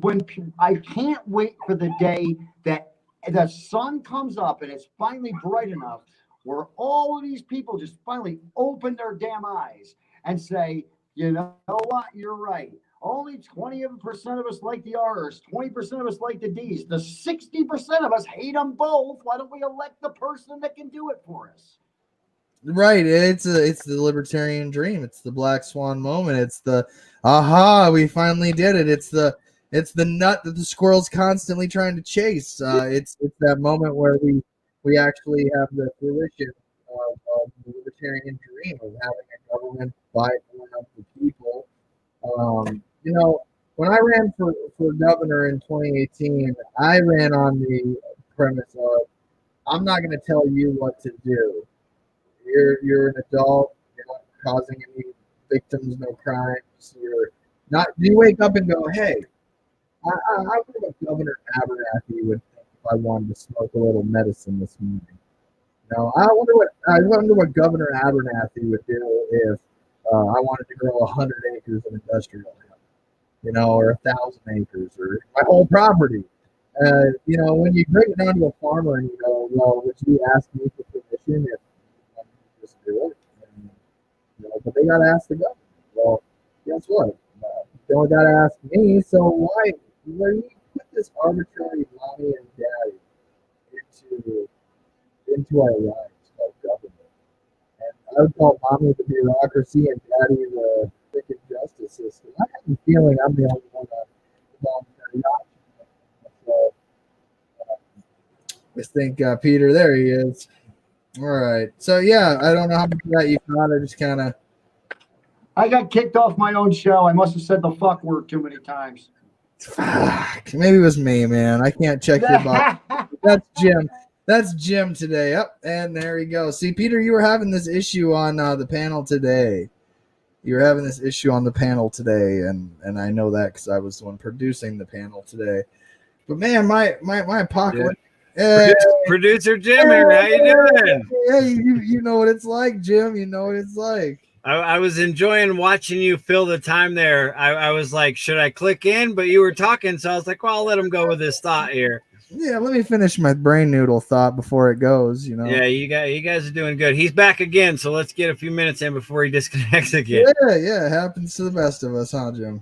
when I can't wait for the day that the sun comes up and it's finally bright enough where all of these people just finally open their damn eyes and say, you know what, you're right. Only 20% of us like the R's, 20% of us like the D's. The 60% of us hate them both. Why don't we elect the person that can do it for us? Right. It's the libertarian dream. It's the black swan moment. It's the aha, we finally did it. It's the nut that the squirrel's constantly trying to chase. It's that moment where we actually have the fruition of the libertarian dream of having a government by the people. When I ran for governor in 2018, I ran on the premise of I'm not going to tell you what to do. You're an adult. You're not causing any victims, no crimes. You're not. You wake up and go, hey. I wonder what Governor Abernathy would think if I wanted to smoke a little medicine this morning. I wonder what Governor Abernathy would do if I wanted to grow 100 acres of industrial hemp, or 1,000 acres, or my whole property. When you bring it down to a farmer and you go, well, would you ask me for permission if you want to just do it? But they got to ask the governor. Well, guess what? You don't got to ask me, so why? When you put this arbitrary mommy and daddy into our lives called government, and I would call mommy the bureaucracy and daddy the freaking justice system. I have a feeling I'm the only one that voluntary option. So I think Peter, there he is. All right. So yeah, I don't know how much of that you caught. I just kind of. I got kicked off my own show. I must have said the fuck word too many times. Fuck. Maybe it was me, man. I can't check your box. That's Jim. That's Jim today. Up and there you go. See, Peter, you were having this issue on the panel today. You were having this issue on the panel today, and I know that because I was the one producing the panel today. But man, my apocalypse. Yeah. Producer Jim here. How you doing? Hey, you know what it's like, Jim. You know what it's like. I was enjoying watching you fill the time there. I was like, should I click in? But you were talking, so I was like, well, I'll let him go with his thought here. Yeah, let me finish my brain noodle thought before it goes, Yeah, you guys are doing good. He's back again, so let's get a few minutes in before he disconnects again. Yeah, it happens to the best of us, huh, Jim?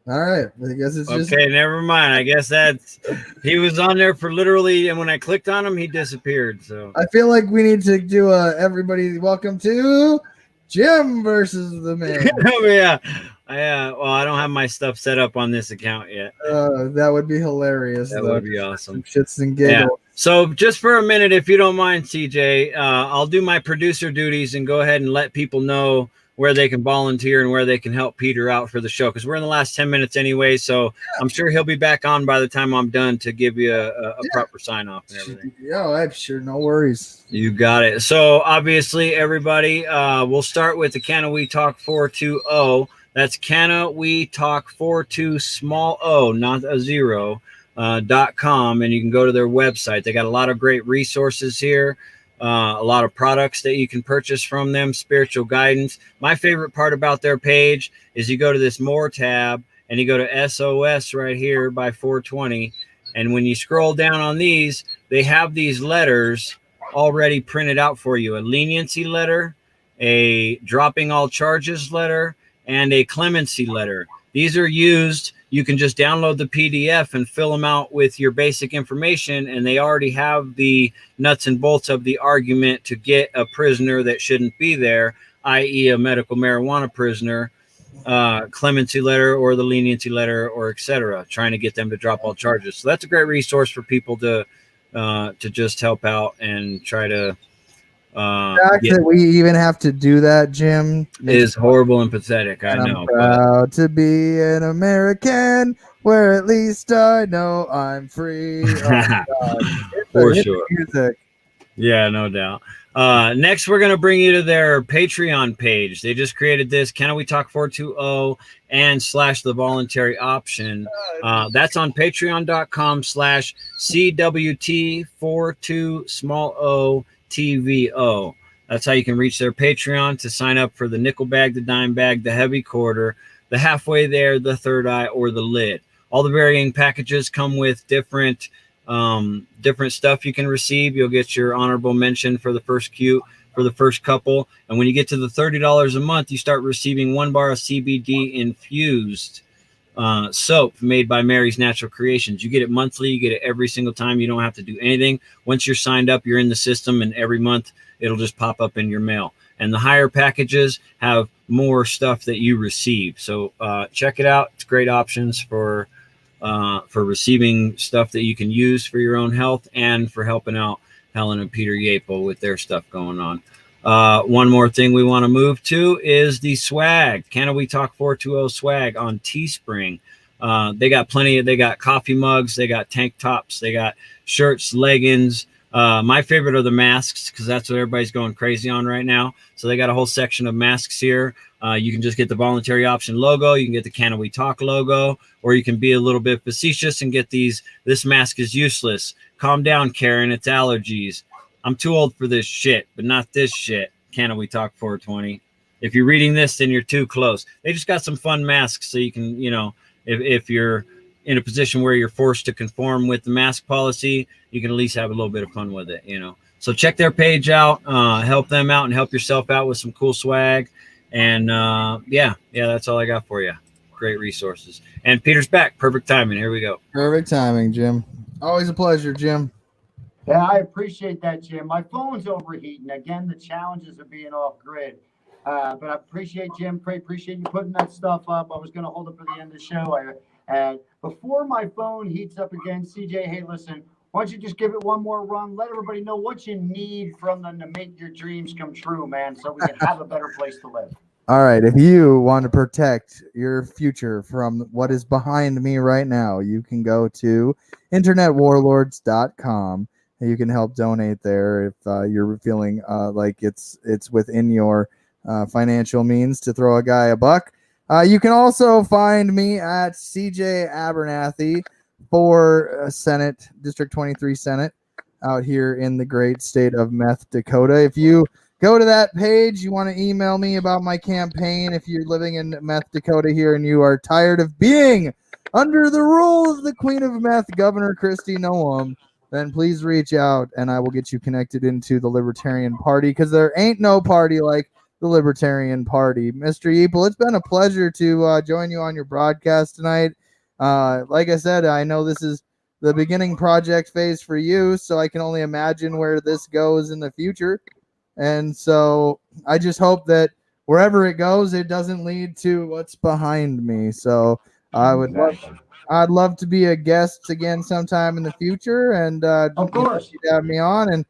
All right, I guess it's just okay. Never mind. I guess he was on there for literally, and when I clicked on him, he disappeared. So I feel like we need to do everybody welcome to Jim versus the man. Oh yeah. Well, I don't have my stuff set up on this account yet. That would be hilarious. That would be awesome. Shits and giggles. Yeah. So just for a minute, if you don't mind, CJ, I'll do my producer duties and go ahead and let people know where they can volunteer and where they can help Peter out for the show, because we're in the last 10 minutes anyway. So I'm sure he'll be back on by the time I'm done to give you a proper sign off and everything. Yeah, I'm sure. No worries. You got it. So obviously, everybody, we'll start with the Canna We Talk 420. That's Canna We Talk 42 small o, not a zero, .com, and you can go to their website. They got a lot of great resources here. a lot of products that you can purchase from them, spiritual guidance. My favorite part about their page is you go to this More tab and you go to SOS right here by 420. And when you scroll down on these, they have these letters already printed out for you: a leniency letter, a dropping all charges letter, and a clemency letter. These are used. You can just download the PDF and fill them out with your basic information, and they already have the nuts and bolts of the argument to get a prisoner that shouldn't be there, i.e. a medical marijuana prisoner, clemency letter or the leniency letter, or etc., trying to get them to drop all charges. So that's a great resource for people to just help out and try to the fact that we even have to do that, Jim, is horrible and pathetic. I know. I'm proud to be an American, where at least I know I'm free. Oh, for sure. Music. Yeah, no doubt. Next, we're going to bring you to their Patreon page. They just created this, Can We Talk 420 and / the voluntary option. That's on patreon.com/CWT42TVO. That's how you can reach their Patreon to sign up for the nickel bag, the dime bag, the heavy quarter, the halfway there, the third eye, or the lid. All the varying packages come with different stuff you can receive. You'll get your honorable mention for the first for the first couple. And when you get to the $30 a month, you start receiving 1 bar of CBD infused soap made by Mary's Natural Creations. You get it monthly. You get it every single time. You don't have to do anything. Once you're signed up, you're in the system, and every month it'll just pop up in your mail. And the higher packages have more stuff that you receive. So check it out. It's great options for receiving stuff that you can use for your own health and for helping out Helen and Peter Yapo with their stuff going on. One more thing we want to move to is the swag. Can We Talk 420 swag on Teespring. They got they got coffee mugs, they got tank tops, they got shirts, leggings. My favorite are the masks, because that's what everybody's going crazy on right now. So they got a whole section of masks here. You can just get the voluntary option logo. You can get the Can We Talk logo, or you can be a little bit facetious and get these. This mask is useless. Calm down, Karen. It's allergies. I'm too old for this shit, but not this shit. Can We Talk 420. If you're reading this, then you're too close. They just got some fun masks, so you can, if you're in a position where you're forced to conform with the mask policy, you can at least have a little bit of fun with it, So check their page out, help them out, and help yourself out with some cool swag. And yeah, that's all I got for you. Great resources. And Peter's back. Perfect timing. Here we go. Perfect timing, Jim. Always a pleasure, Jim. Yeah, I appreciate that, Jim. My phone's overheating. Again, the challenges of being off grid. But I appreciate Jim. Appreciate you putting that stuff up. I was going to hold it for the end of the show. Before my phone heats up again, CJ, hey, listen, why don't you just give it one more run? Let everybody know what you need from them to make your dreams come true, man, so we can have a better place to live. All right. If you want to protect your future from what is behind me right now, you can go to internetwarlords.com. You can help donate there if you're feeling like it's within your financial means to throw a guy a buck. You can also find me at CJ Abernathy for Senate, District 23 Senate, out here in the great state of Meth, Dakota. If you go to that page, you want to email me about my campaign. If you're living in Meth, Dakota here and you are tired of being under the rule of the Queen of Meth, Governor Kristi Noem, then please reach out and I will get you connected into the Libertarian Party, because there ain't no party like the Libertarian Party. Mr. Yeeple, it's been a pleasure to join you on your broadcast tonight. Like I said, I know this is the beginning project phase for you, so I can only imagine where this goes in the future. And so I just hope that wherever it goes, it doesn't lead to what's behind me. So I'd love to be a guest again sometime in the future, and of course, you'd have me on.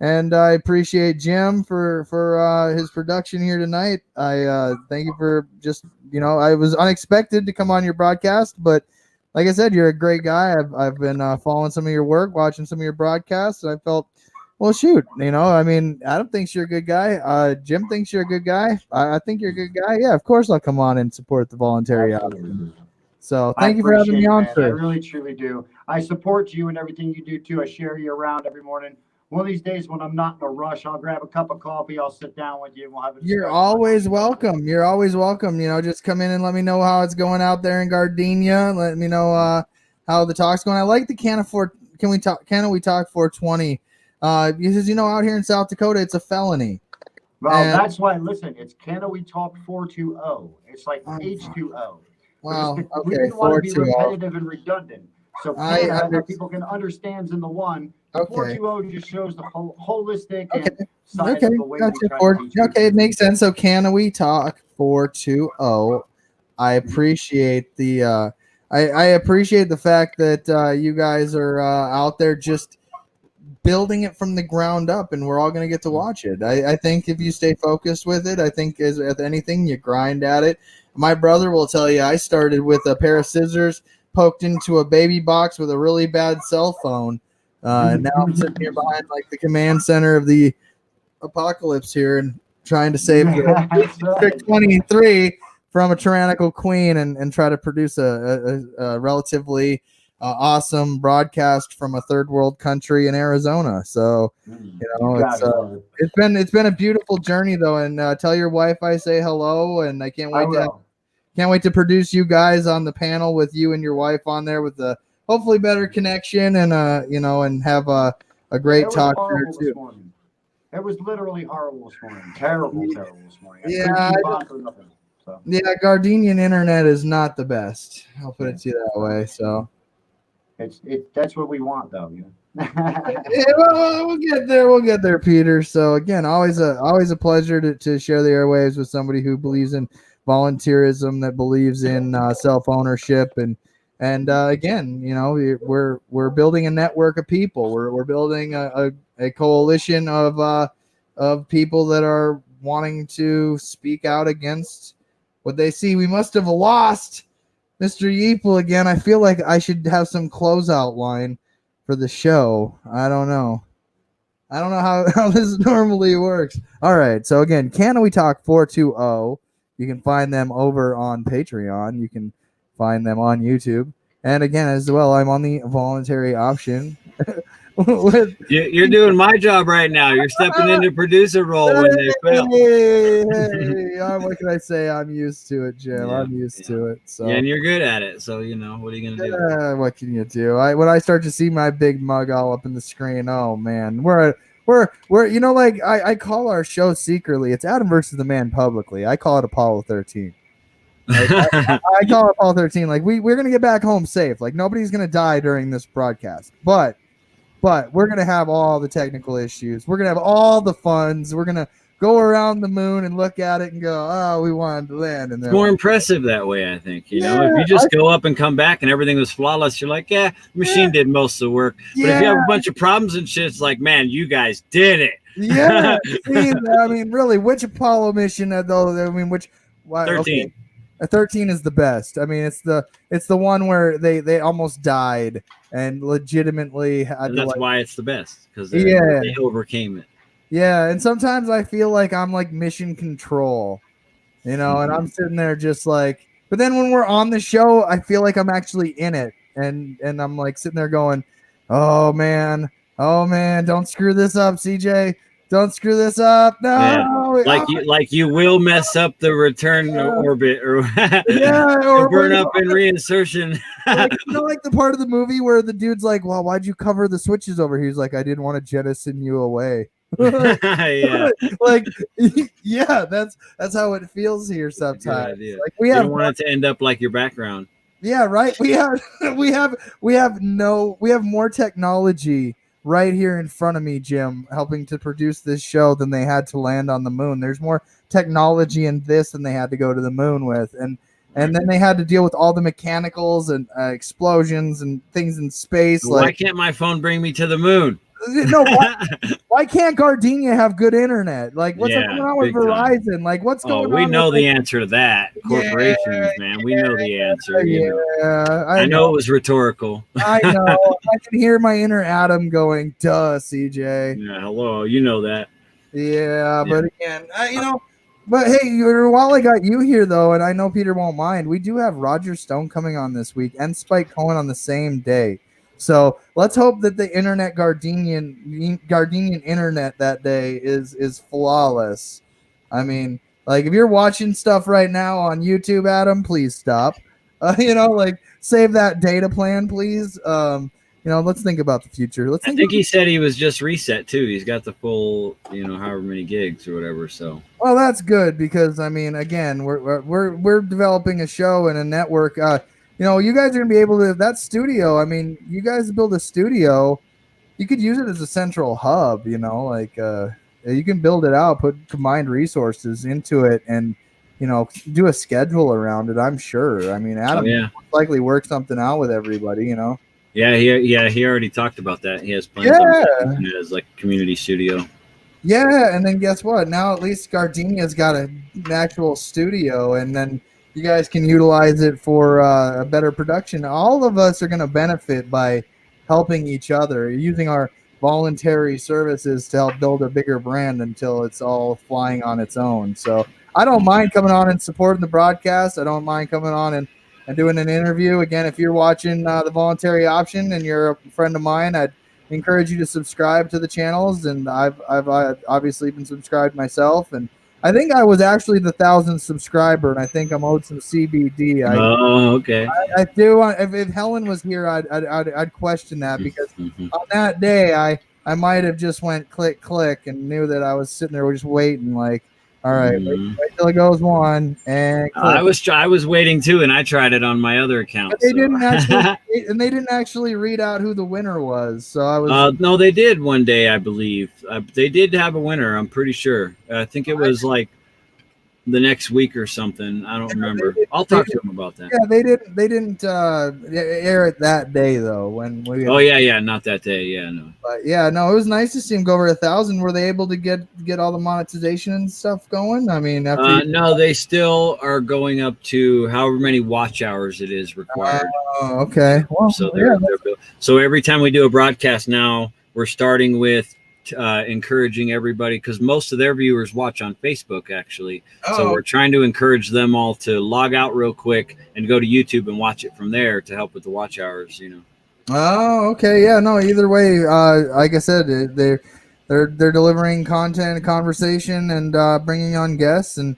And I appreciate Jim for his production here tonight. I thank you for just, I was unexpected to come on your broadcast, but like I said, you're a great guy. I've been following some of your work, watching some of your broadcasts, and I felt, well, shoot, Adam thinks you're a good guy. Jim thinks you're a good guy. I think you're a good guy. Yeah, of course I'll come on and support the voluntary option. So thank you for having me on, sir. I really, truly do. I support you and everything you do, too. I share you around every morning one of these days when I'm not in a rush, I'll grab a cup of coffee. I'll sit down with you and we'll have a discussion. You're always welcome. You're always welcome. You know, just come in and let me know how it's going out there in Gardenia. Let me know how the talk's going. I like the Can we talk 420? Because you know, out here in South Dakota, it's a felony. Well, that's why. Listen, it's Can We Talk 420. It's like H2O. Wow. We Okay. didn't want to be 420. repetitive and redundant. So that people can understand in the one. The 420 just shows the holistic and side of the way we try to teach okay, it makes sense. So Can We Talk 420? I appreciate the I appreciate the fact that you guys are out there just building it from the ground up, and we're all going to get to watch it. I think if you stay focused with it, I think as with anything, you grind at it. My brother will tell you I started with a pair of scissors poked into a baby box with a really bad cell phone. And now I'm sitting here behind like the command center of the apocalypse here and trying to save District 23 from a tyrannical queen and try to produce a relatively awesome broadcast from a third world country in Arizona. So, you know, it's been a beautiful journey though. And tell your wife I say hello, and I can't wait to produce you guys on the panel with you and your wife on there with the hopefully better connection and you know, and have a great talk there too. It was literally horrible this morning. Terrible this morning. Yeah, Gardenian internet is not the best. I'll put it to you that way. So that's what we want though. Yeah, well, we'll get there, Peter. So again, always a pleasure to share the airwaves with somebody who believes in volunteerism, that believes in self-ownership, and again, you know, we're building a network of people. We're building a coalition of people that are wanting to speak out against what they see. We must have lost Mr. Yeeple again. I feel like I should have some closeout line for the show. I don't know how this normally works. All right. So again, Can We Talk 420? You can find them over on Patreon. You can find them on YouTube. And again, as well, I'm on the voluntary option. You're doing my job right now. You're stepping into producer role when they fail. Hey, what can I say? I'm used to it, Jim. Yeah, I'm used to it. So yeah, and you're good at it. So you know, what are you gonna do? What can you do? When I start to see my big mug all up in the screen, oh man, we're you know, like I call our show secretly. It's Adam versus the Man publicly. I call it Apollo 13. Like, I call it Apollo 13. Like we're gonna get back home safe. Like nobody's gonna die during this broadcast, but we're going to have all the technical issues. We're going to have all the funds. We're going to go around the moon and look at it and go, oh, we wanted to land. And it's more impressive that way, I think. You know, if you just go up and come back and everything was flawless, you're like, yeah, the machine did most of the work. But if you have a bunch of problems and shit, it's like, man, you guys did it. Yeah. I mean, really, which Apollo mission, though? I mean, which? 13. Okay. 13 is the best. I mean, it's the one where they almost died and legitimately had and that's why it's the best, because they overcame it. Yeah, and sometimes I feel like I'm like mission control, you know, and I'm sitting there just like, but then when we're on the show, I feel like I'm actually in it, and I'm like sitting there going, oh man, don't screw this up, CJ. Don't screw this up. No. Yeah. Like you will mess up the return orbit or or burn up in reinsertion. Like, you know, like the part of the movie where the dude's like, well, why'd you cover the switches over? He's like, I didn't want to jettison you away. Yeah. Like, yeah, that's how it feels here sometimes. Like we don't want it to end up like your background. Yeah, right. We have more technology right here in front of me, Jim, helping to produce this show than they had to land on the moon. There's more technology in this than they had to go to the moon with, and then they had to deal with all the mechanicals and explosions and things in space. Why can't my phone bring me to the moon? No, why can't Gardenia have good internet? Like, what's going on with Verizon? Time. Like, what's going on? We know the answer to that. Corporations, man. We know the answer. Yeah, I know it was rhetorical. I know. I can hear my inner Adam going, duh, CJ. Yeah, hello. You know that. Yeah, but again, you know, but hey, while I got you here, though, and I know Peter won't mind, we do have Roger Stone coming on this week and Spike Cohen on the same day. So let's hope that the internet Gardenian internet that day is flawless. I mean, like if you're watching stuff right now on YouTube, Adam, please stop. Like save that data plan, please. Let's think about the future. I think he said he was just reset too. He's got the full, however many gigs or whatever. So well, that's good because I mean, again, we're developing a show and a network. You guys are gonna be able to that studio. I mean, you guys build a studio, you could use it as a central hub. You can build it out, put combined resources into it, and do a schedule around it. I'm sure. I mean, Adam likely work something out with everybody. Yeah, he already talked about that. He has plans on it as like a community studio. Yeah, and then guess what? Now at least Gardenia's got an actual studio, and then you guys can utilize it for a better production. All of us are going to benefit by helping each other, using our voluntary services to help build a bigger brand until it's all flying on its own. So I don't mind coming on and supporting the broadcast. I don't mind coming on and doing an interview. Again, if you're watching the voluntary option and you're a friend of mine, I'd encourage you to subscribe to the channels. And I've obviously been subscribed myself, and I think I was actually the 1,000th subscriber, and I think I'm owed some CBD. Okay. I do. If Helen was here, I'd question that because on that day I might have just went click and knew that I was sitting there just waiting like. All right, wait till it goes one, and I was waiting too, and I tried it on my other account. But they didn't actually read out who the winner was. So I was. No, they did one day, I believe. They did have a winner. I'm pretty sure. I think it was like the next week or something. I don't remember. I'll talk to them about that. Yeah, they didn't air it that day though. When we. Oh yeah, not that day. Yeah, no. But yeah, no, it was nice to see them go over 1,000. Were they able to get all the monetization and stuff going? I mean, no, they still are going up to however many watch hours it is required. Oh, okay. Well, so every time we do a broadcast now, we're starting with encouraging everybody, because most of their viewers watch on Facebook actually. So we're trying to encourage them all to log out real quick and go to YouTube and watch it from there to help with the watch hours. Oh, okay. Yeah, no, either way, like I said, they're delivering content and conversation and bringing on guests, and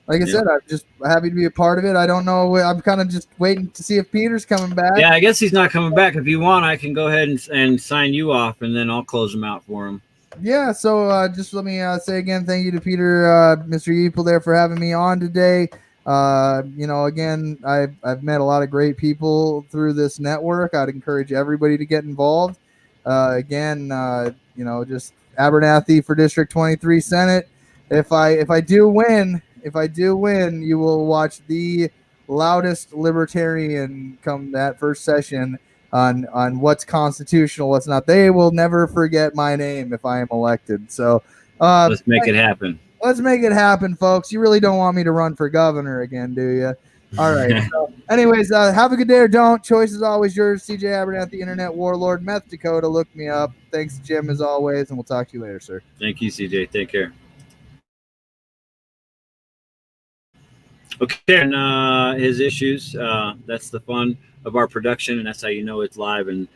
like I said, I'm just happy to be a part of it. I don't know. I'm kind of just waiting to see if Peter's coming back. Yeah, I guess he's not coming back. If you want, I can go ahead and sign you off, and then I'll close him out for him. Yeah, so just let me say again, thank you to Peter, Mr. Yeeple there for having me on today. Again, I've met a lot of great people through this network. I'd encourage everybody to get involved. Just Abernathy for District 23 Senate. If I do win, you will watch the loudest libertarian come that first session on what's constitutional, what's not. They will never forget my name if I am elected. So let's make it happen. Let's make it happen, folks. You really don't want me to run for governor again, do you? All right. So, anyways, have a good day or don't. Choice is always yours. CJ Abernathy, Internet Warlord, Meth Dakota. Look me up. Thanks, Jim, as always, and we'll talk to you later, sir. Thank you, CJ. Take care. Okay, and his issues, that's the fun of our production, and that's how you know it's live and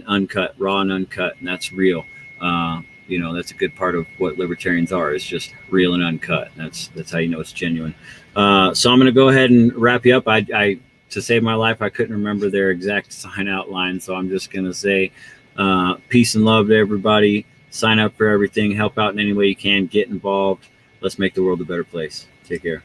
uncut, raw and uncut, and that's real. That's a good part of what libertarians are. It's just real and uncut. That's how you know it's genuine. So I'm going to go ahead and wrap you up. I to save my life, I couldn't remember their exact sign out line, so I'm just going to say peace and love to everybody. Sign up for everything. Help out in any way you can. Get involved. Let's make the world a better place. Take care.